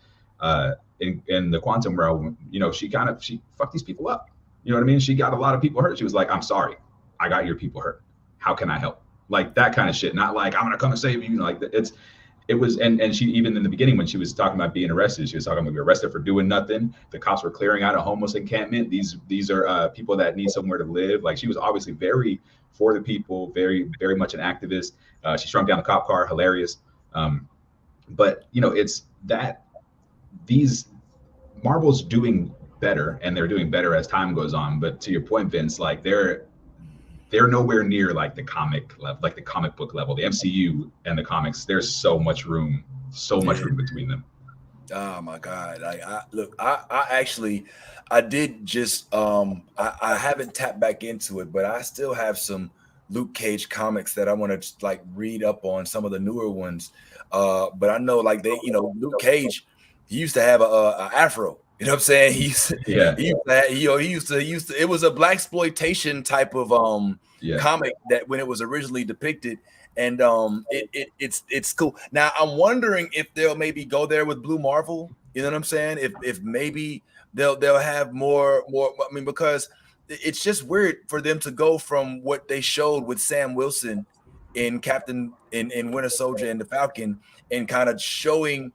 in the quantum realm, she fucked these people up. You know what I mean? She got a lot of people hurt. She was like, I'm sorry, I got your people hurt. How can I help? Like, that kind of shit. Not like, I'm going to come and save you. Like, it was, and she, even in the beginning, when she was talking about being arrested, she was talking about being arrested for doing nothing. The cops were clearing out a homeless encampment. These are people that need somewhere to live. Like, she was obviously very for the people, very, very much an activist. She shrunk down the cop car, hilarious. But, it's that Marvel's doing better, and they're doing better as time goes on. But to your point, Vince, like, they're nowhere near like the comic level, like the comic book level. The MCU and the comics, there's so much room between them. Oh my God! I did just I haven't tapped back into it, but I still have some Luke Cage comics that I want to like read up on, some of the newer ones. But I know, like, Luke Cage, he used to have a afro. You know what I'm saying? He used to. It was a blaxploitation type of comic that when it was originally depicted, and it's cool. Now I'm wondering if they'll maybe go there with Blue Marvel. You know what I'm saying? If maybe they'll have more. I mean, because it's just weird for them to go from what they showed with Sam Wilson in Winter Soldier and the Falcon, and kind of showing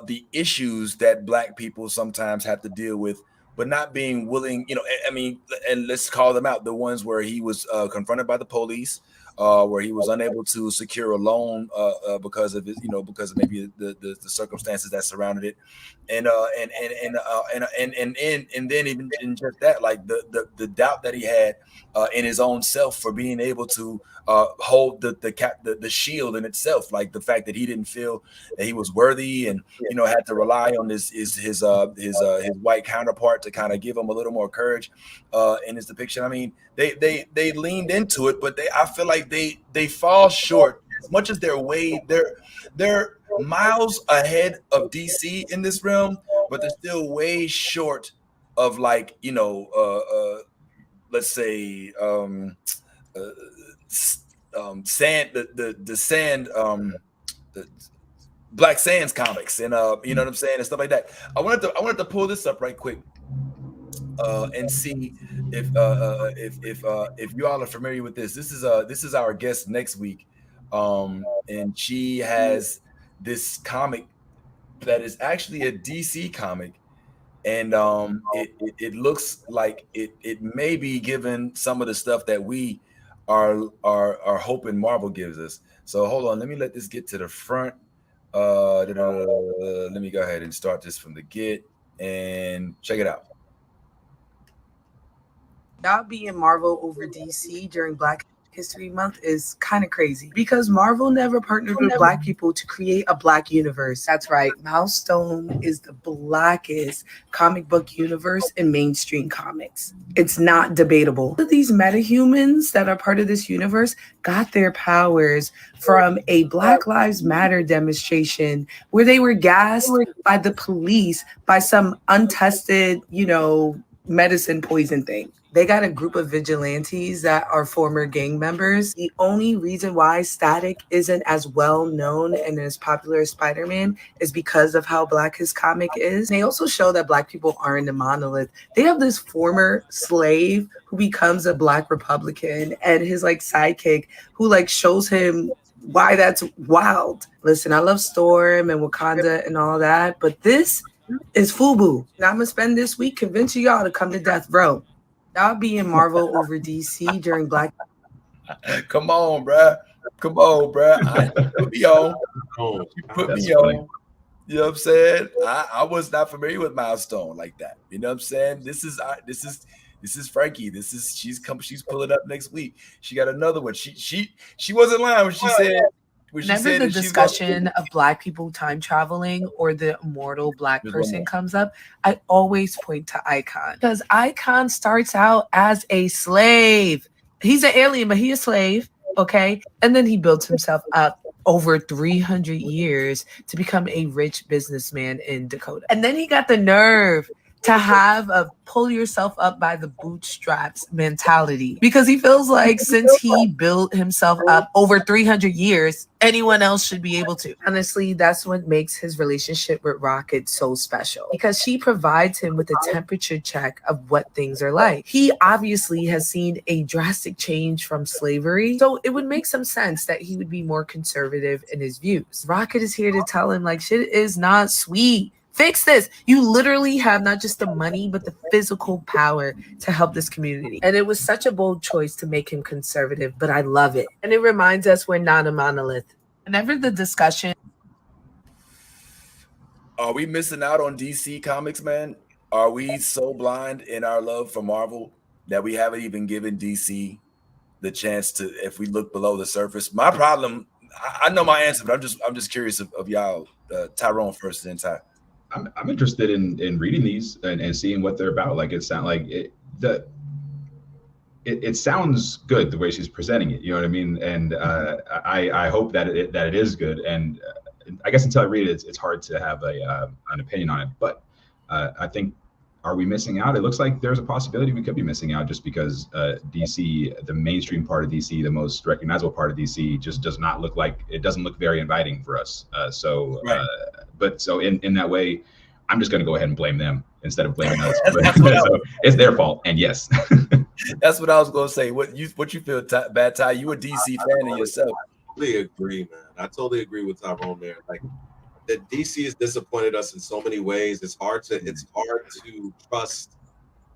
the issues that Black people sometimes have to deal with, but not being willing, and let's call them out. The ones where he was confronted by the police, where he was unable to secure a loan because of his, because of maybe the circumstances that surrounded it, and then even in just that, like the doubt that he had in his own self for being able to hold the shield in itself, like the fact that he didn't feel that he was worthy, and had to rely on his white counterpart to kind of give him a little more courage in his depiction. I mean, they leaned into it, but I feel like they fall short as much as they're miles ahead of DC in this realm, but they're still way short of, like, let's say the Black Sands comics, and you know what I'm saying, and stuff like that. I wanted to pull this up right quick and see if you all are familiar with this. This is our guest next week, and she has this comic that is actually a DC comic, and it looks like it may be given some of the stuff that we are hoping Marvel gives us. So hold on, let me let this get to the front. Let me go ahead and start this from the get and check it out. Y'all be in Marvel over DC during Black History Month is kind of crazy because Marvel never partnered with Black people to create a Black universe. That's right. Milestone is the blackest comic book universe in mainstream comics. It's not debatable. These metahumans that are part of this universe got their powers from a Black Lives Matter demonstration where they were gassed by the police by some untested, medicine poison thing. They got a group of vigilantes that are former gang members. The only reason why Static isn't as well known and as popular as Spider-Man is because of how Black his comic is. They also show that Black people aren't a monolith. They have this former slave who becomes a Black Republican and his sidekick who shows him why that's wild. Listen, I love Storm and Wakanda and all that, but this is FUBU. Now I'm gonna spend this week convincing y'all to come to Death Row. Y'all be in Marvel over DC during Black. Come on, bruh. Come on, bruh. Put me on. You put me on. You know what I'm saying? I was not familiar with Milestone like that. You know what I'm saying? This is Frankie. She's pulling up next week. She got another one. She wasn't lying when she said. Whenever the discussion of Black people time traveling or the immortal Black person comes up, I always point to Icon because Icon starts out as a slave. He's an alien, but he's a slave, okay? And then he builds himself up over 300 years to become a rich businessman in Dakota. And then he got the nerve to have a pull yourself up by the bootstraps mentality because he feels like since he built himself up over 300 years, anyone else should be able to. Honestly, that's what makes his relationship with Rocket so special because she provides him with a temperature check of what things are like. He obviously has seen a drastic change from slavery, so it would make some sense that he would be more conservative in his views. Rocket is here to tell him shit is not sweet. Fix this. You literally have not just the money, but the physical power to help this community. And it was such a bold choice to make him conservative, but I love it. And it reminds us we're not a monolith. Whenever the discussion. Are we missing out on DC Comics, man? Are we so blind in our love for Marvel that we haven't even given DC the chance to, if we look below the surface? My problem, I know my answer, but I'm just curious of y'all, Tyrone first and then Ty. I'm interested in reading these and seeing what they're about. It sounds good the way she's presenting it. You know what I mean? And I hope that it is good. And I guess until I read it, it's hard to have an opinion on it. But I think, are we missing out? It looks like there's a possibility we could be missing out just because DC, the mainstream part of DC, the most recognizable part of DC, just does not look like, it doesn't look very inviting for us. Right. But in that way, I'm just going to go ahead and blame them instead of blaming us. So it's their fault. And yes, that's what I was going to say. What you feel, Bad Ty? You a DC fan of yourself? I totally agree, man. I totally agree with Tyrone there. That DC has disappointed us in so many ways. It's hard to trust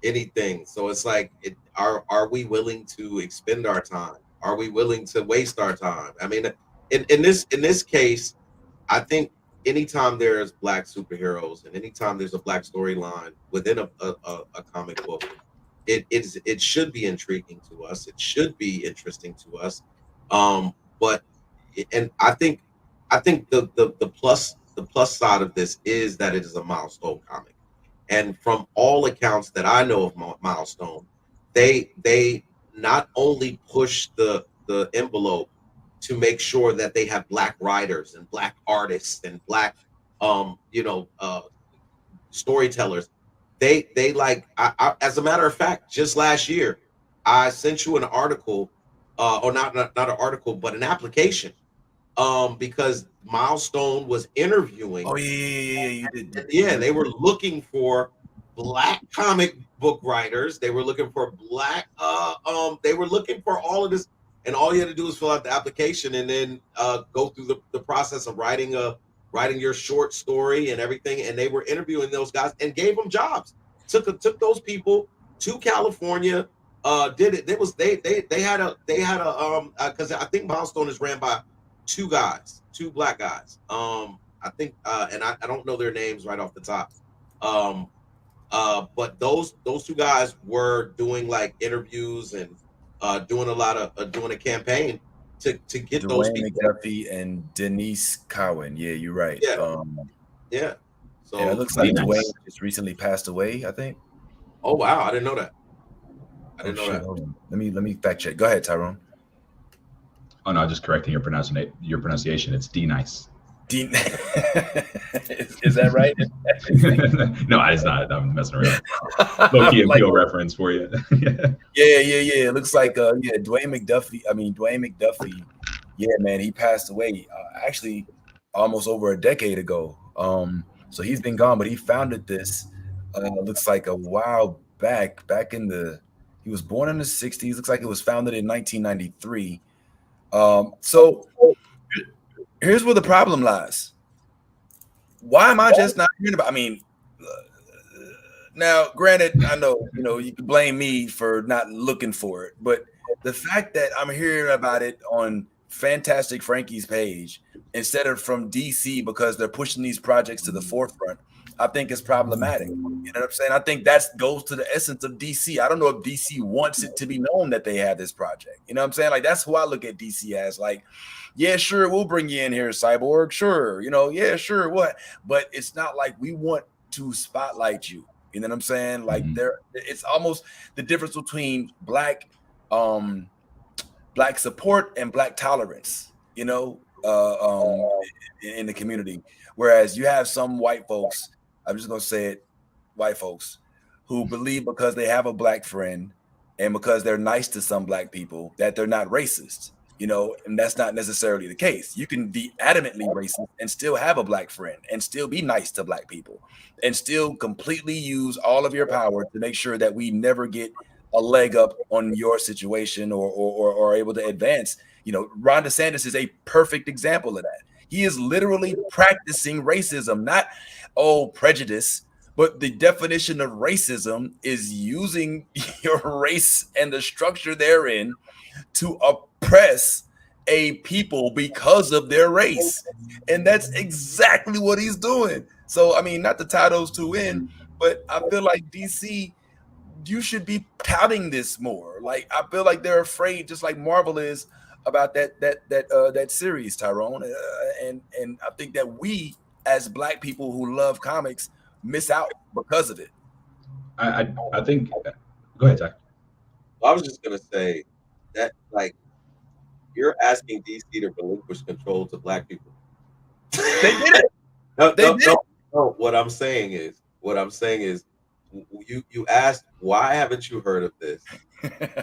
anything. So it's are we willing to expend our time? Are we willing to waste our time? I mean, in this case, I think anytime there's Black superheroes and anytime there's a Black storyline within a comic book, it should be intriguing to us. It should be interesting to us. But I think the plus side of this is that it is a Milestone comic, and from all accounts that I know of Milestone, they not only push the envelope to make sure that they have Black writers and Black artists and Black storytellers. They I, as a matter of fact, just last year I sent you an article, or not an article, but an application, because Milestone was interviewing. Oh yeah, you did. Yeah, they were looking for Black comic book writers. They were looking for Black. They were looking for all of this, and all you had to do was fill out the application and then go through the process of writing your short story and everything. And they were interviewing those guys and gave them jobs. Took those people to California. Did it? They had a because I think Milestone is ran by two Black guys. I think and I don't know their names right off the top. But those two guys were doing like interviews and doing a campaign to get those Dwayne people. McDuffie and Denise Cowan. Yeah, you're right. Yeah. Yeah. So and it looks like nice. Dwayne just recently passed away, I think. Oh wow, I didn't know that. I didn't know shit, that. hold on. Let me fact check. Go ahead, Tyrone. Oh no, just correcting your pronunciation. It's D-Nice. Is that right? No, it's not. I'm messing around. Low key appeal reference for you. Yeah. It looks like Dwayne McDuffie. Yeah, man, he passed away actually almost over a decade ago. So he's been gone, but he founded this. Looks like a while back in he was born in the 60s. Looks like it was founded in 1993. So here's where the problem lies. Why am I just not hearing about? I mean, now, granted, I know you can blame me for not looking for it, but the fact that I'm hearing about it on Fantastic Frankie's page instead of from DC because they're pushing these projects to the forefront, I think is problematic. You know what I'm saying? I think that goes to the essence of DC. I don't know if DC wants it to be known that they have this project. You know what I'm saying? Like, that's who I look at DC as. Like, yeah, sure, we'll bring you in here, Cyborg. Sure, yeah, sure, what? But it's not like we want to spotlight you. You know what I'm saying? Like, it's almost the difference between black support and black tolerance, in the community. Whereas you have some white folks, I'm just gonna say it, white folks, who believe because they have a black friend and because they're nice to some black people that they're not racist, and that's not necessarily the case. You can be adamantly racist and still have a black friend and still be nice to black people and still completely use all of your power to make sure that we never get a leg up on your situation or able to advance. Ron DeSantis is a perfect example of that. He is literally practicing racism, not prejudice, but the definition of racism is using your race and the structure therein to oppress a people because of their race. And that's exactly what he's doing. So, I mean, not to tie those two in, but I feel like DC, you should be touting this more. Like, I feel like they're afraid, just like Marvel is, about that series, Tyrone. And I think that we, as black people who love comics, miss out because of it. I think. Go ahead, Zach. Well, I was just gonna say that, like, you're asking DC to relinquish control to black people. They did it. No. What I'm saying is, you asked, why haven't you heard of this?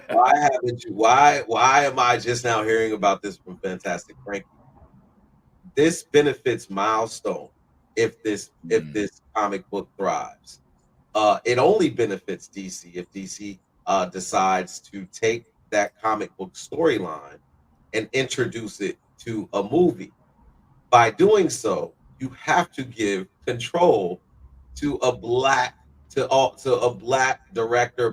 Why am I just now hearing about this from Fantastic Frankie? This benefits Milestone if this comic book thrives. It only benefits DC if DC decides to take that comic book storyline and introduce it to a movie. By doing so, you have to give control to a black director,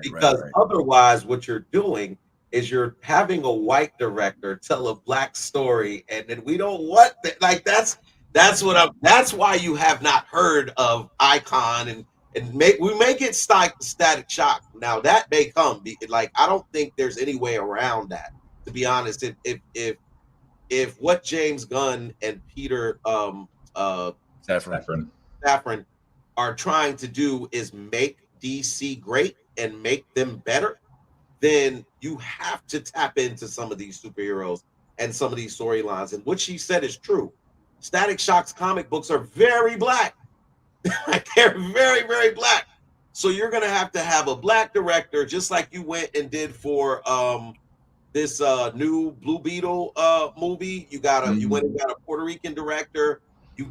because otherwise what you're doing is you're having a white director tell a black story, and then we don't want that. Like, that's why you have not heard of Icon, and we may get Static Shock. Now that may come, like, I don't think there's any way around that, to be honest. If what James Gunn and Peter Safran are trying to do is make DC great and make them better, then you have to tap into some of these superheroes and some of these storylines. And what she said is true. Static Shock's comic books are very black. They're very, very black. So you're going to have a black director, just like you went and did for this new Blue Beetle movie. You went and got a Puerto Rican director. You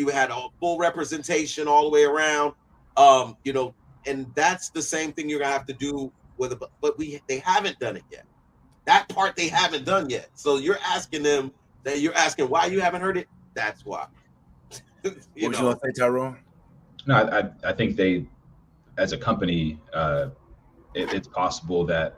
had a full representation all the way around, and that's the same thing you're gonna have to do with it. But they haven't done it yet. That part they haven't done yet. So you're asking why you haven't heard it. That's why. What you want to say, Tyrone? No, I think they, as a company, it's possible that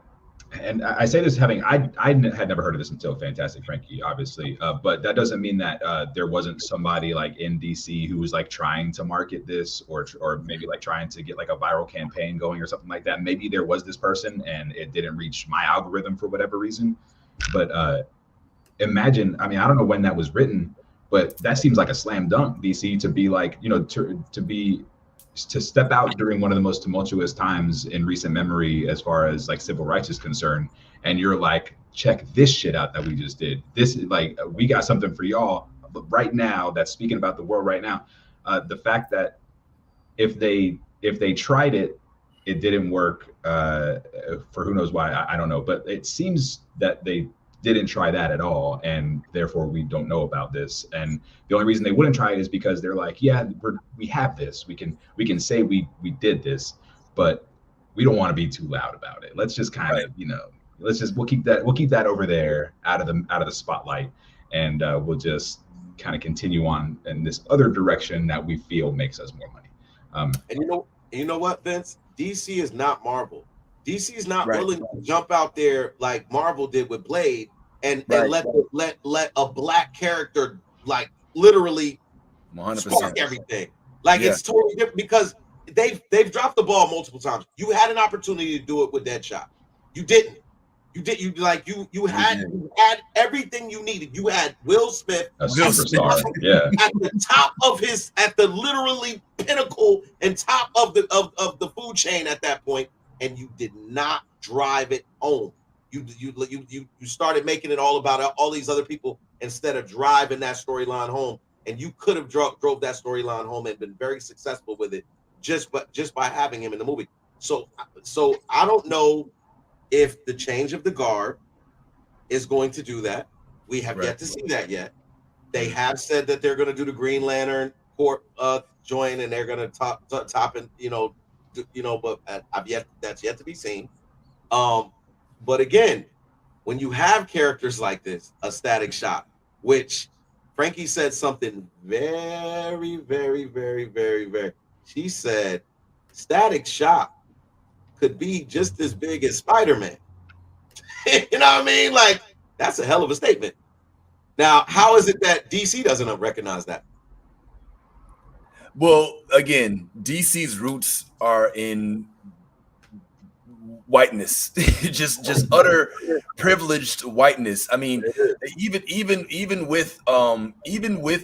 and I say this having I had never heard of this until Fantastic Frankie, obviously, but that doesn't mean that there wasn't somebody like in DC who was like trying to market this or maybe like trying to get like a viral campaign going or something like that. Maybe there was this person and it didn't reach my algorithm for whatever reason. But imagine, I mean, I don't know when that was written, but that seems like a slam dunk, DC, to be like, you know, to step out during one of the most tumultuous times in recent memory as far as like civil rights is concerned, and you're like, check this shit out that we just did. This is like, we got something for y'all right now that's speaking about the world right now. The fact that if they tried it, it didn't work for who knows why, I don't know, but it seems that they didn't try that at all, and therefore we don't know about this. And the only reason they wouldn't try it is because they're like, yeah, we have this, we can say we did this, but we don't want to be too loud about it. Let's just kind of, you know, we'll keep that over there out of the spotlight, and we'll just kind of continue on in this other direction that we feel makes us more money. And you know what, Vince? DC is not Marvel. DC is not willing to jump out there like Marvel did with Blade and let a black character like literally 100%. spark everything. Like it's totally different because they've dropped the ball multiple times. You had an opportunity to do it with Deadshot. You didn't. You had everything you needed. You had Will Smith, a superstar, at the literally pinnacle and top of the food chain at that point, and you did not drive it home. You started making it all about all these other people instead of driving that storyline home. And you could have drove that storyline home and been very successful with it just by having him in the movie. So I don't know if the change of the guard is going to do that. We have yet to see that yet. They have said that they're going to do the Green Lantern court join, and they're going to top and but that's yet to be seen. But again, when you have characters like this, a Static Shock, which Frankie said something very, very, very, very, very. She said Static Shock could be just as big as Spider-Man. You know what I mean? Like, that's a hell of a statement. Now, how is it that DC doesn't recognize that? Well, again, DC's roots are in whiteness, just utter privileged whiteness. I mean, even with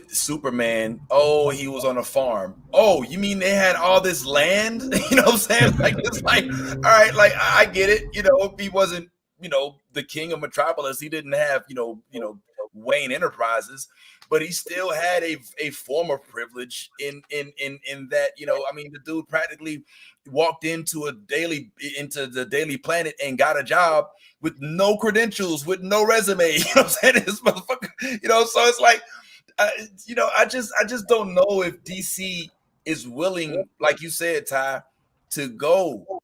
Superman, oh, he was on a farm. Oh, you mean they had all this land? You know what I'm saying? Like, it's like, all right, like I get it. You know, he wasn't, the king of Metropolis. He didn't have, Wayne Enterprises, but he still had a form of privilege in that, I mean, the dude practically walked into the Daily Planet and got a job with no credentials, with no resume. You know what I'm saying? This motherfucker, so it's like, I just don't know if DC is willing, like you said, Ty, to go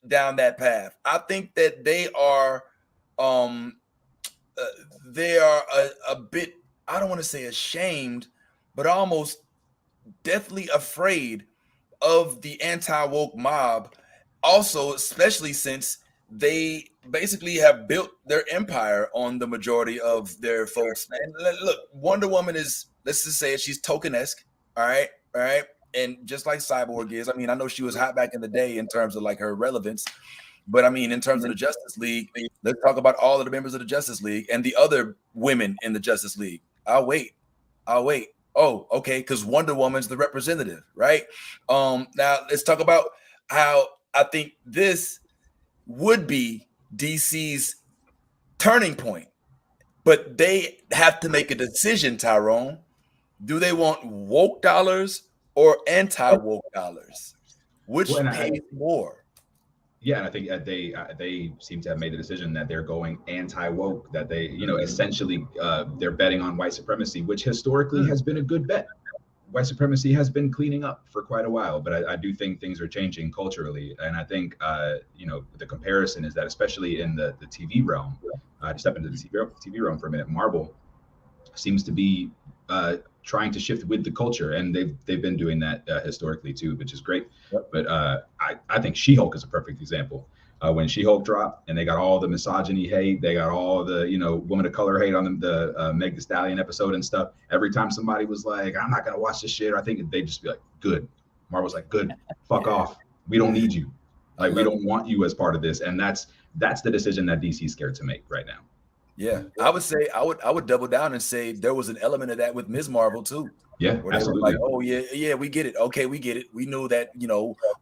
down that path. I think that they are a bit, I don't want to say ashamed, but almost deathly afraid of the anti-woke mob. Also, especially since they basically have built their empire on the majority of their folks. And look, Wonder Woman is, let's just say it, she's token-esque. All right. And just like Cyborg is, I mean, I know she was hot back in the day in terms of like her relevance, but I mean, in terms of the Justice League, let's talk about all of the members of the Justice League and the other women in the Justice League. I'll wait. Oh, okay, because Wonder Woman's the representative, right? Now let's talk about how I think this would be DC's turning point, but they have to make a decision, Tyrone. Do they want woke dollars or anti-woke dollars? Which pays more? Yeah, and I think they seem to have made the decision that they're going anti-woke, that they, essentially they're betting on white supremacy, which historically has been a good bet. White supremacy has been cleaning up for quite a while, but I do think things are changing culturally. And I think, the comparison is that especially in the TV realm, to step into the TV realm for a minute, Marvel seems to be trying to shift with the culture, and they've been doing that historically too, which is great. Yep. But I think She-Hulk is a perfect example. when She-Hulk dropped, and they got all the misogyny hate, they got all the woman of color hate on the Meg Thee Stallion episode and stuff. Every time somebody was like, "I'm not gonna watch this shit," I think they'd just be like, "Good." Marvel's like, "Good, fuck off. We don't need you. Like, we don't want you as part of this." And that's the decision that DC's scared to make right now. Yeah, I would say I would double down and say there was an element of that with Ms. Marvel too. Yeah, where absolutely. They were like, oh yeah, we get it. Okay, we get it. We knew that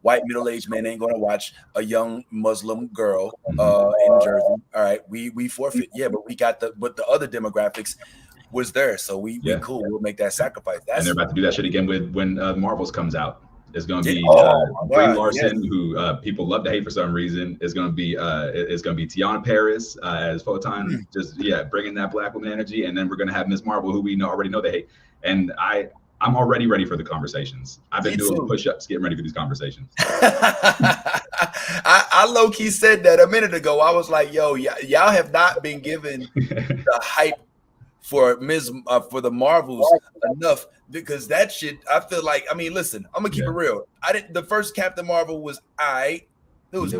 white middle-aged men ain't gonna watch a young Muslim girl in Jersey. All right, we forfeit. Yeah, but the other demographics was there, so we cool. We'll make that sacrifice. And they're about to do that shit again when Marvels comes out. It's going to be Brie Larson, who people love to hate for some reason. It's going to be Tiana Paris as Photon, just bringing that Black woman energy, and then we're going to have Ms. Marvel, who we already know they hate. And I'm already ready for the conversations. I've been doing push-ups, getting ready for these conversations. I low-key said that a minute ago. I was like, yo, y'all have not been given the hype for for the Marvels enough, because that shit, I feel like, I mean, listen, I'm gonna keep it real. The first Captain Marvel was it was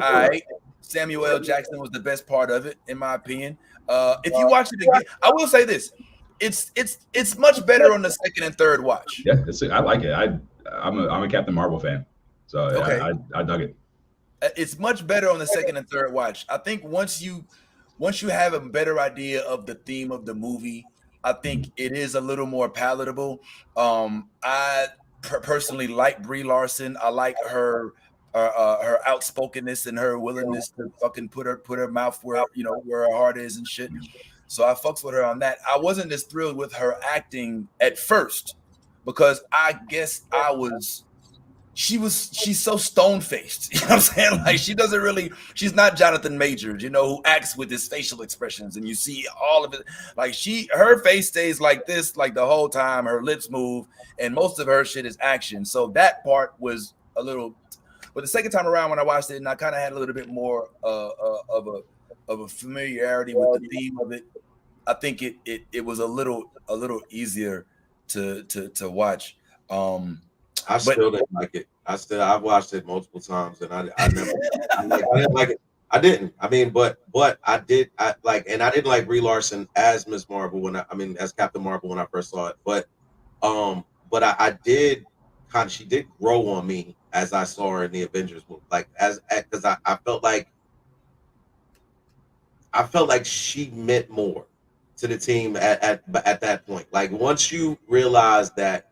Samuel L. Jackson was the best part of it, in my opinion. If you watch it again, I will say this: it's much better on the second and third watch. Yeah, I like it. I'm a Captain Marvel fan, so okay. I dug it. It's much better on the second and third watch. I think once you have a better idea of the theme of the movie, I think it is a little more palatable. I personally like Brie Larson. I like her outspokenness and her willingness to fucking put her mouth where her heart is and shit. So I fucks with her on that. I wasn't as thrilled with her acting at first, because I guess she's so stone-faced. You know what I'm saying? Like, she's not Jonathan Majors, who acts with his facial expressions, and you see all of it. Like, her face stays like this, like the whole time, her lips move, and most of her shit is action. So that part was a little, but the second time around when I watched it, and I kind of had a little bit more of a familiarity with the theme of it, I think it was a little easier to watch. I still didn't like it. I've watched it multiple times, and I never I didn't like it. I didn't. I mean, but I did. I didn't like Brie Larson as Ms. Marvel as Captain Marvel when I first saw it. But I did she did grow on me as I saw her in the Avengers movie. Because I felt like she meant more to the team at that point. Like, once you realize that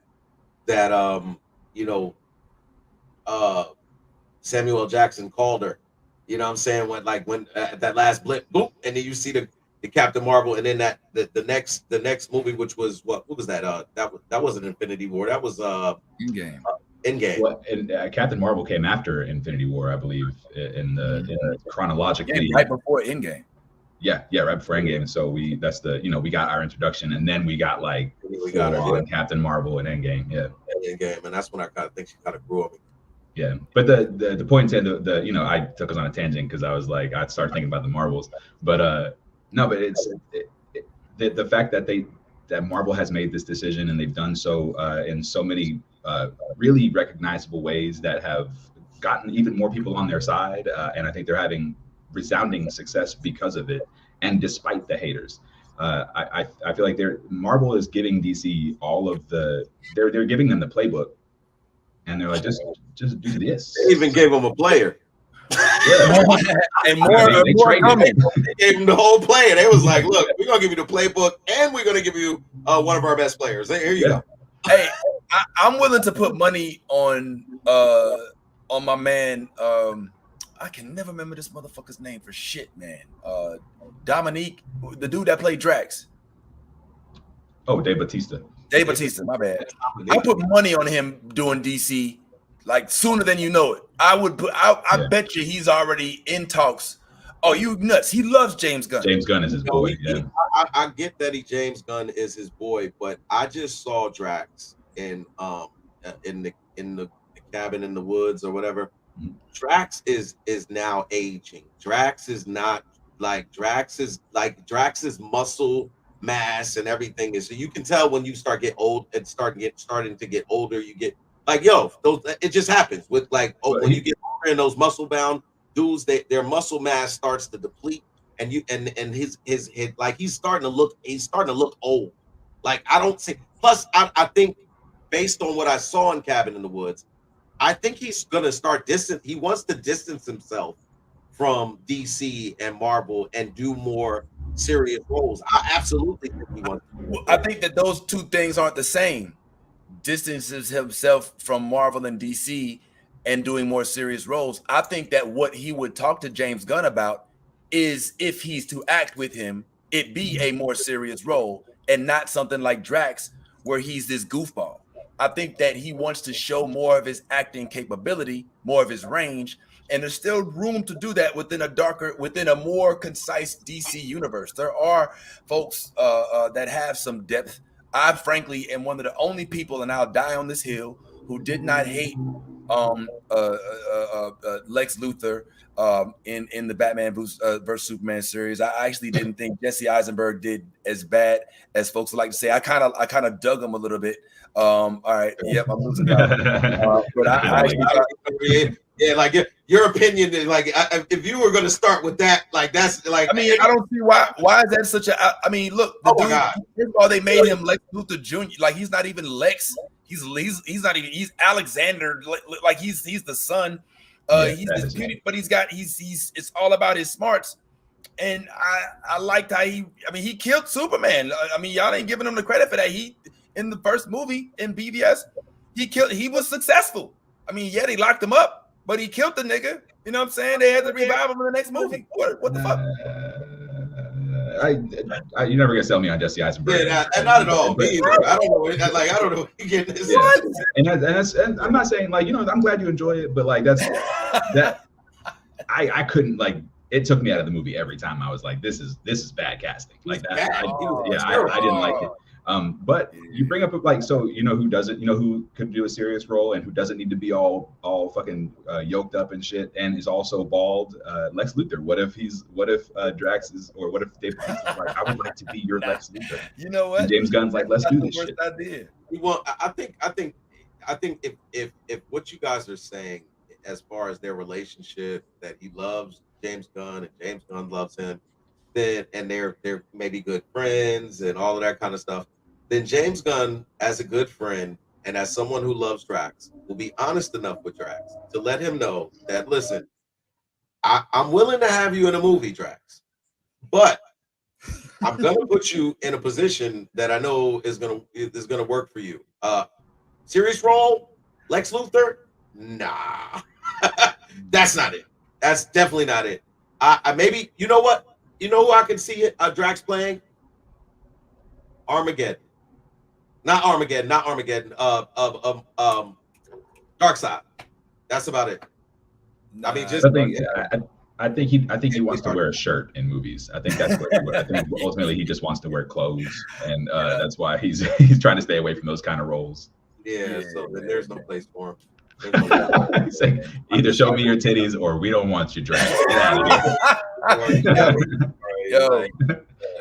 Samuel L. Jackson called her, you know what I'm saying, when that last blip, boop, and then you see the Captain Marvel, and then the next movie, which was what was that? That wasn't Infinity War. That was Endgame. Endgame. Well, and Captain Marvel came after Infinity War, I believe, in chronologically, right before Endgame. Yeah, right before Endgame. And so we got our introduction, and then we got Captain Marvel and Endgame. Yeah, Endgame, and that's when I kind of think she kind of grew up. Yeah, but the point is, I took us on a tangent because I was like, I started thinking about the Marvels, but no, but it's the fact that Marvel has made this decision, and they've done so in so many really recognizable ways that have gotten even more people on their side, and I think they're having resounding success because of it, and despite the haters. I feel like Marvel is giving DC all of they're giving them the playbook, and they're like, just do this. They even gave them a player. Yeah. And more coming. They gave him the whole player. They was like, look, we're gonna give you the playbook, and we're gonna give you one of our best players. Here you go. Hey, I'm willing to put money on my man. I can never remember this motherfucker's name for shit, man. Dominique, the dude that played Drax. Oh, Dave Bautista. Dave Bautista, my bad. I put money on him doing DC like sooner than you know it. I bet you he's already in talks. Oh, you nuts. He loves James Gunn. James Gunn is his boy. I get that James Gunn is his boy, but I just saw Drax in the cabin in the woods or whatever. Drax is now aging. Drax's muscle mass and everything is, so you can tell when you start get old and starting to get older, you get like, it just happens with when you get older and those muscle bound dudes, their muscle mass starts to deplete, and his like he's starting to look old. Like I don't see. Plus, I think based on what I saw in Cabin in the Woods, I think he's gonna start distance. He wants to distance himself from DC and Marvel and do more serious roles. I absolutely think he wants. I think that those two things aren't the same. Distances himself from Marvel and DC and doing more serious roles. I think that what he would talk to James Gunn about is if he's to act with him, it be a more serious role and not something like Drax where he's this goofball. I think that he wants to show more of his acting capability, more of his range, and there's still room to do that within a more concise DC universe. There are folks that have some depth. I frankly am one of the only people, and I'll die on this hill, who did not hate Lex Luthor in the Batman versus Superman series. I actually didn't think Jesse Eisenberg did as bad as folks would like to say. I kind of dug him a little bit. All right, yep, I'm losing out. But I actually like your opinion is like if you were going to start with that, like that's like. I mean, I don't see why is that such a. I mean, look, the dude. First of all, they made him Lex Luthor Jr. Like he's not even Lex. He's not even. He's Alexander. Like he's the son. He's this beauty, but he's it's all about his smarts. And I liked how he killed Superman. I mean, y'all ain't giving him the credit for that. He in the first movie in BVS, he was successful. I mean, yeah, they locked him up, but he killed the nigga. You know what I'm saying? They had to revive him in the next movie. What the fuck? You're never gonna sell me on Jesse Eisenberg. Yeah, not at all. Me either. I don't know. Like I don't know. You get this. Yeah. And I'm not saying like I'm glad you enjoy it, but like that. I couldn't like. It took me out of the movie every time. I was like, this is bad casting. Like that. I didn't like it. But you bring up like, so who doesn't, who could do a serious role and who doesn't need to be all fucking yoked up and shit and is also bald. Lex Luthor. What if Drax is, or what if Dave Bautista's like, I would like to be your Lex Luthor. You know what? And James Gunn's like, let's do this shit. Idea. Well, I think if what you guys are saying as far as their relationship, that he loves James Gunn and James Gunn loves him, then and they're maybe good friends and all of that kind of stuff, then James Gunn, as a good friend and as someone who loves Drax, will be honest enough with Drax to let him know that, listen, I'm willing to have you in a movie, Drax, but I'm gonna put you in a position that I know is gonna work for you. Serious role, Lex Luthor? Nah, that's not it. That's definitely not it. I maybe, you know what? You know who I can see it? Drax playing? Armageddon. Not Armageddon. Darkseid. That's about it. I mean, just I think he wants to wear a shirt in movies. I think that's what I think ultimately he just wants to wear clothes, and that's why he's trying to stay away from those kind of roles. Yeah, so then there's no place for him. Say, either show me your titties or we don't want you, Drax. Yo,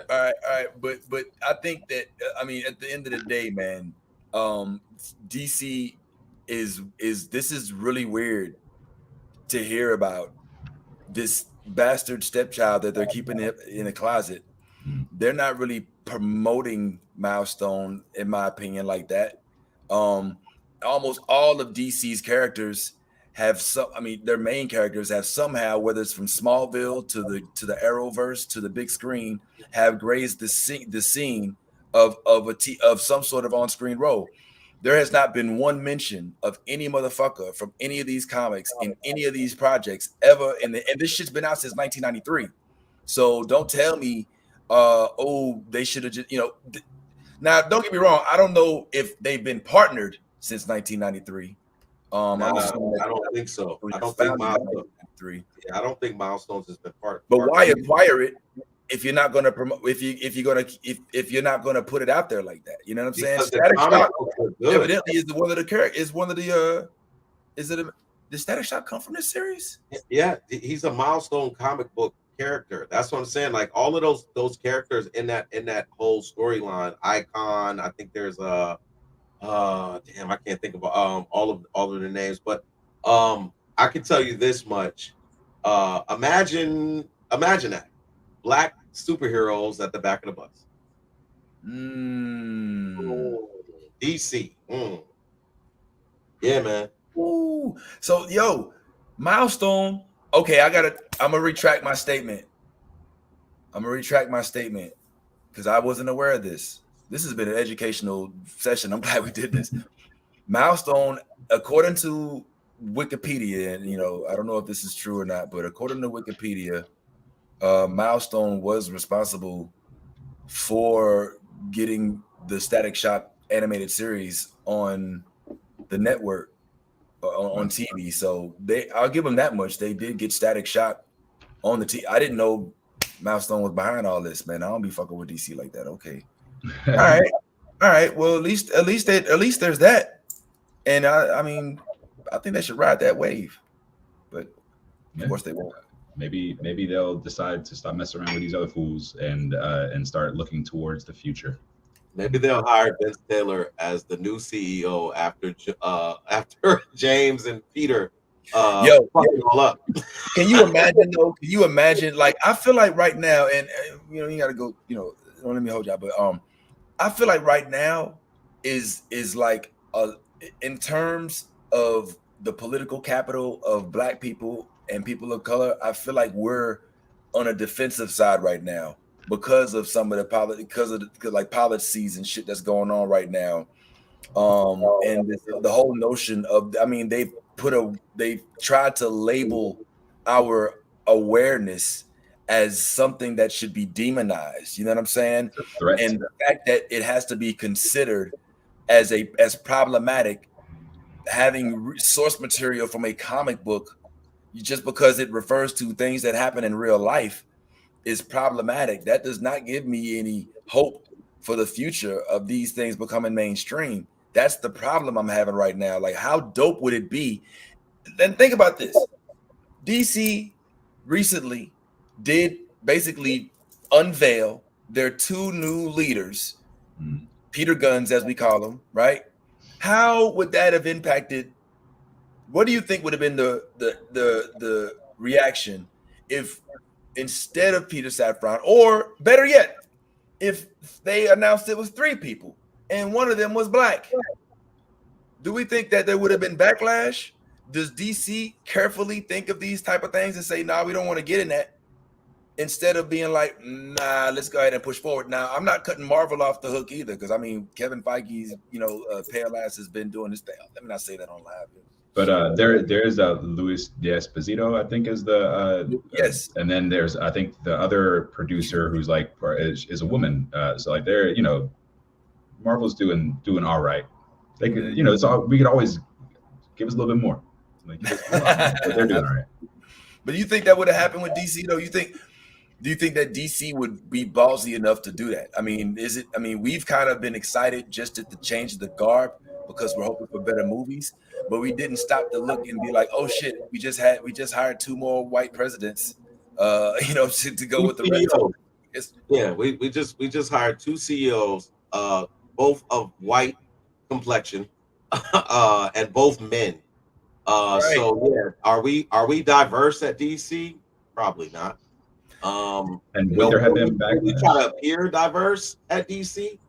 all right, but I think that at the end of the day, man, DC is this is really weird to hear about this bastard stepchild that they're keeping in a closet. They're not really promoting Milestone, in my opinion, like that. Almost all of DC's characters have their main characters have somehow, whether it's from Smallville to the Arrowverse to the big screen, have grazed the scene of some sort of on-screen role. There has not been one mention of any motherfucker from any of these comics in any of these projects ever. And this shit's been out since 1993. So don't tell me, they should have just, now don't get me wrong. I don't know if they've been partnered since 1993. I don't think so. I don't think Milestone. Yeah, I don't think Milestones has been partnered. But why acquire it if you're not going to promote? If you're not going to put it out there like that, you know what I'm saying? Static Shock evidently is one of the characters. Is one of the did Static Shock come from this series? Yeah, he's a Milestone comic book character. That's what I'm saying. Like all of those characters in that whole storyline. Icon. I think there's damn, I can't think of all of the names, but I can tell you this much. Imagine that black superheroes at the back of the bus. DC. Yeah, man. Ooh. So, yo, Milestone. Okay, I'm gonna retract my statement. Because I wasn't aware of this. This has been an educational session. I'm glad we did this. Milestone, according to Wikipedia, and I don't know if this is true or not, but according to Wikipedia, Milestone was responsible for getting the Static Shock animated series on the network on TV. So I'll give them that much. They did get Static Shock on the TV. I didn't know Milestone was behind all this, man. I don't be fucking with DC like that. Okay. All right. Well, at least there's that. And I mean, I think they should ride that wave. But of course they won't. Maybe they'll decide to stop messing around with these other fools and start looking towards the future. Maybe they'll hire Vince Taylor as the new CEO after James and Peter fucking all up. Can you imagine though? Can you imagine? Like, I feel like right now, and you gotta go. Don't let me hold y'all, but I feel like right now is like in terms of the political capital of Black people and people of color. I feel like we're on a defensive side right now because of some of the because policies and shit that's going on right now. And the whole notion of, I mean, they tried to label our awareness as something that should be demonized. You know what I'm saying? And the fact that it has to be considered as problematic, having source material from a comic book just because it refers to things that happen in real life is problematic. That does not give me any hope for the future of these things becoming mainstream. That's the problem I'm having right now. Like, how dope would it be? Then think about this. DC recently did basically unveil their two new leaders, Peter Guns, as we call them, right? How would that have impacted? What do you think would have been the reaction if instead of Peter Safran, or better yet, if they announced it was 3 people and one of them was Black? Do we think that there would have been backlash? Does DC carefully think of these type of things and say, nah, we don't want to get in that, instead of being like, nah, let's go ahead and push forward? Now, I'm not cutting Marvel off the hook either, because I mean, Kevin Feige's, pale ass has been doing this thing. Let me not say that on live. But there's Luis D'Esposito, I think, is the yes, and then there's, I think, the other producer who's like is a woman. So like they're, Marvel's doing all right. They could, it's all, we could always give us a little bit more. Like, but they're doing all right. But do you think that would have happened with DC though? Do you think that DC would be ballsy enough to do that? I mean, we've kind of been excited just at the change of the garb because we're hoping for better movies, but we didn't stop to look and be like, oh shit, we just hired 2 more white presidents, to go with the rest. Yeah, we just hired 2 CEOs, both of white complexion, and both men. Right. So yeah, are we diverse at DC? Probably not. And would there have been backlash? We try to appear diverse at DC?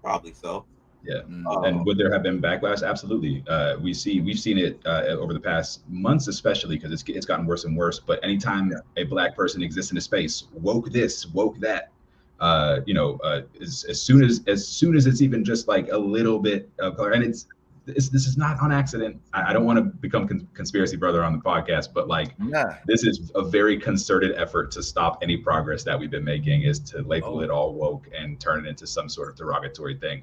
Probably so. Yeah. And would there have been backlash? Absolutely. We've seen it over the past months, especially because it's gotten worse and worse. But anytime a Black person exists in a space, woke this, woke that, as soon as it's even just like a little bit of color, and this is not on accident. I don't want to become conspiracy brother on the podcast, but this is a very concerted effort to stop any progress that we've been making, is to label it all woke and turn it into some sort of derogatory thing.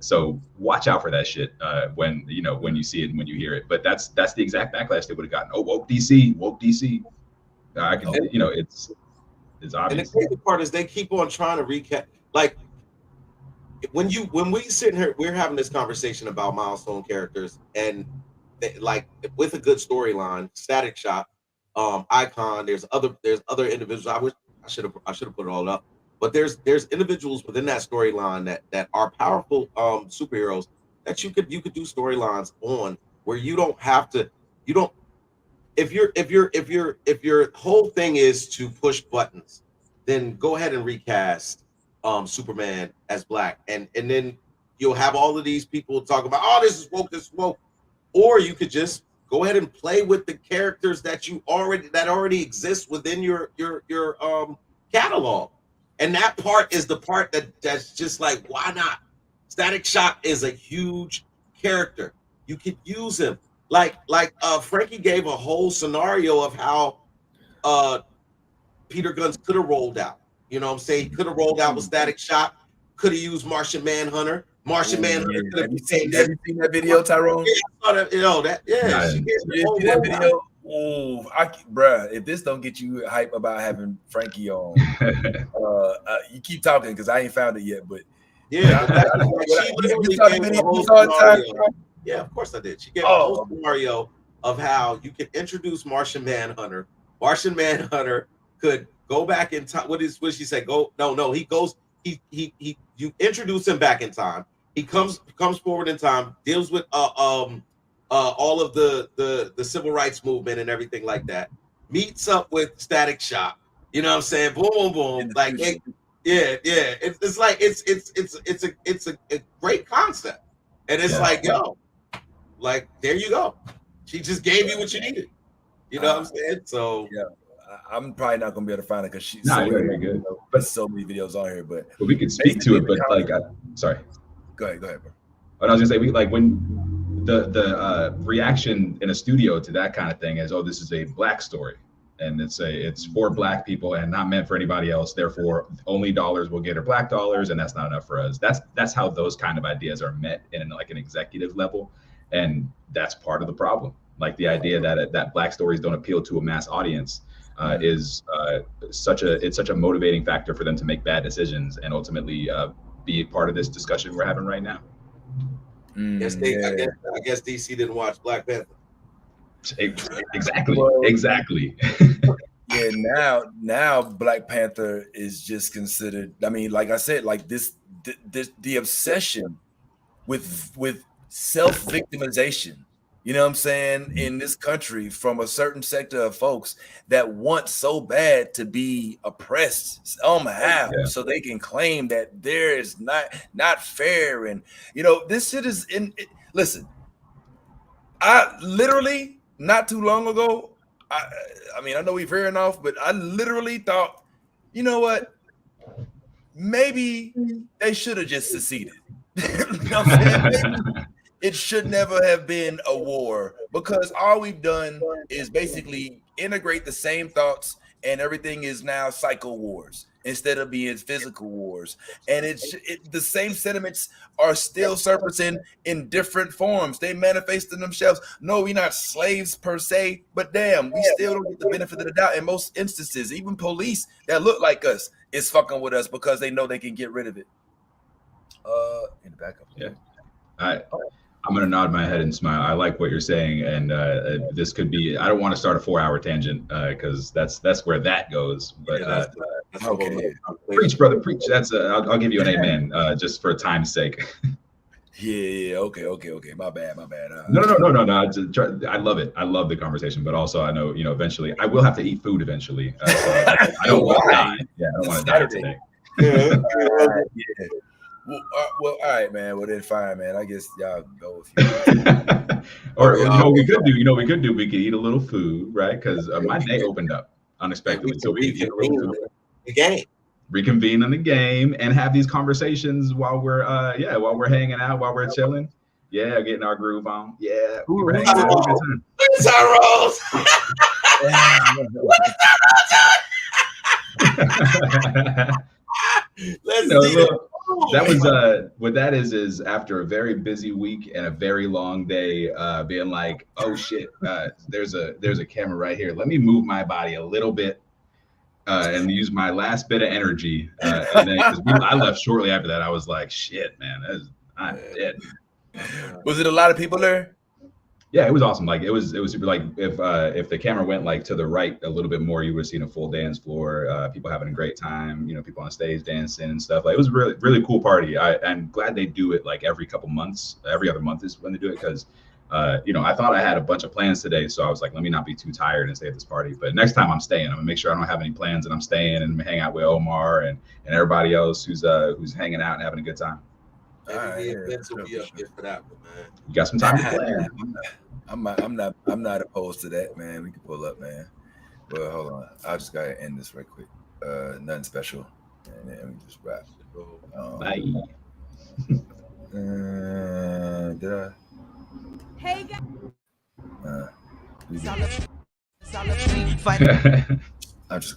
So watch out for that shit when you see it and when you hear it. But that's the exact backlash they would have gotten. Oh, woke DC. I can, it's obvious. And the crazy part is they keep on trying to recap. Like when we sit here, we're having this conversation about Milestone characters, and with a good storyline, Static Shock, Icon. There's other individuals. I should have put it all up. But there's individuals within that storyline that are powerful superheroes that you could do storylines on, where you don't have to if your whole thing is to push buttons, then go ahead and recast Superman as black, and then you'll have all of these people talk about, oh, this is woke. Or you could just go ahead and play with the characters that already exist within your catalog. And that part is the part that's just like, why not? Static Shock is a huge character. You could use him. Like Frankie gave a whole scenario of how Peter Guns could have rolled out. You know what I'm saying? He could have rolled out with Static Shock, could have used Martian Manhunter. Manhunter could have seen that video, Tyrone? Yeah, I saw that, she gave that video. Oh, bruh, if this don't get you hype about having Frankie on, you keep talking because I ain't found it yet. But yeah, you saw the video. You saw it, yeah, of course I did. She gave a whole scenario of how you could introduce Martian Manhunter. Martian Manhunter could go back in time. What she say? He goes. You introduce him back in time. He comes forward in time, deals with all of the civil rights movement and everything like that. Meets up with Static Shock. You know what I'm saying? Boom, boom, boom. Like, it's like it's a great concept, and it's like, yo, like there you go. She just gave you what you needed. You know what I'm saying? So yeah. I'm probably not gonna be able to find it because she's very good. But so many videos on here. But we could speak to it. But sorry. Go ahead, bro. But I was gonna say, when the reaction in a studio to that kind of thing is, oh, this is a black story, and it's for black people and not meant for anybody else. Therefore, only dollars will get are black dollars, and that's not enough for us. That's how those kind of ideas are met in like an executive level, and that's part of the problem. Like the idea that black stories don't appeal to a mass audience. Is such a motivating factor for them to make bad decisions and ultimately be a part of this discussion we're having right now. I guess DC didn't watch Black Panther. Exactly. Yeah, now Black Panther is just considered. I mean, like I said, like the obsession with self-victimization. You know what I'm saying? In this country, from a certain sector of folks that want so bad to be oppressed on behalf, so they can claim that there is not fair, and this shit is in. Listen, I literally not too long ago. I mean, I know we're veering off, but I literally thought, you know what? Maybe they should have just seceded. You know what I'm saying? It should never have been a war, because all we've done is basically integrate the same thoughts, and everything is now psycho wars instead of being physical wars. And the same sentiments are still surfacing in different forms. They manifest in themselves. No, we're not slaves per se, but damn, we still don't get the benefit of the doubt in most instances. Even police that look like us is fucking with us because they know they can get rid of it. In the backup. Yeah. I'm going to nod my head and smile. I like what you're saying. And this could be, I don't want to start a 4-hour tangent because that's where that goes. But that's okay. Preach, brother, preach. I'll give you an amen just for time's sake. Yeah. Okay. My bad. No. I love it. I love the conversation, but also I know, eventually I will have to eat food eventually. So I don't want to die. Yeah, I don't want to die today. Yeah. Well, all right, man. Well, then fine, man. I guess y'all go if you or we could do. We could eat a little food, right? Because my day opened up unexpectedly, so we could the game, reconvene in the game, and have these conversations while we're hanging out, while we're chilling. Yeah, getting our groove on. Yeah, Where's our Rose? Let's see it. That was what that is after a very busy week and a very long day, being like, oh shit, there's a camera right here. Let me move my body a little bit and use my last bit of energy. And then I left shortly after that. I was like, shit, man, I'm dead. Was it a lot of people there? Yeah, it was awesome. Like it was super. Like if the camera went like to the right a little bit more, you would have seen a full dance floor. People having a great time. People on stage dancing and stuff. Like it was a really cool party. I'm glad they do it like every couple months. Every other month is when they do it, because I thought I had a bunch of plans today, so I was like, let me not be too tired and stay at this party. But next time I'm staying. I'm gonna make sure I don't have any plans and I'm staying and hang out with Omar and everybody else who's hanging out and having a good time. Maybe Vince will be up here for that one, man. You got some time to plan. I'm not opposed to that, man. We can pull up, man. Well, hold on. I just gotta end this right quick. Nothing special, and then we just wrap. Bye. Did I? Hey guys. I'm just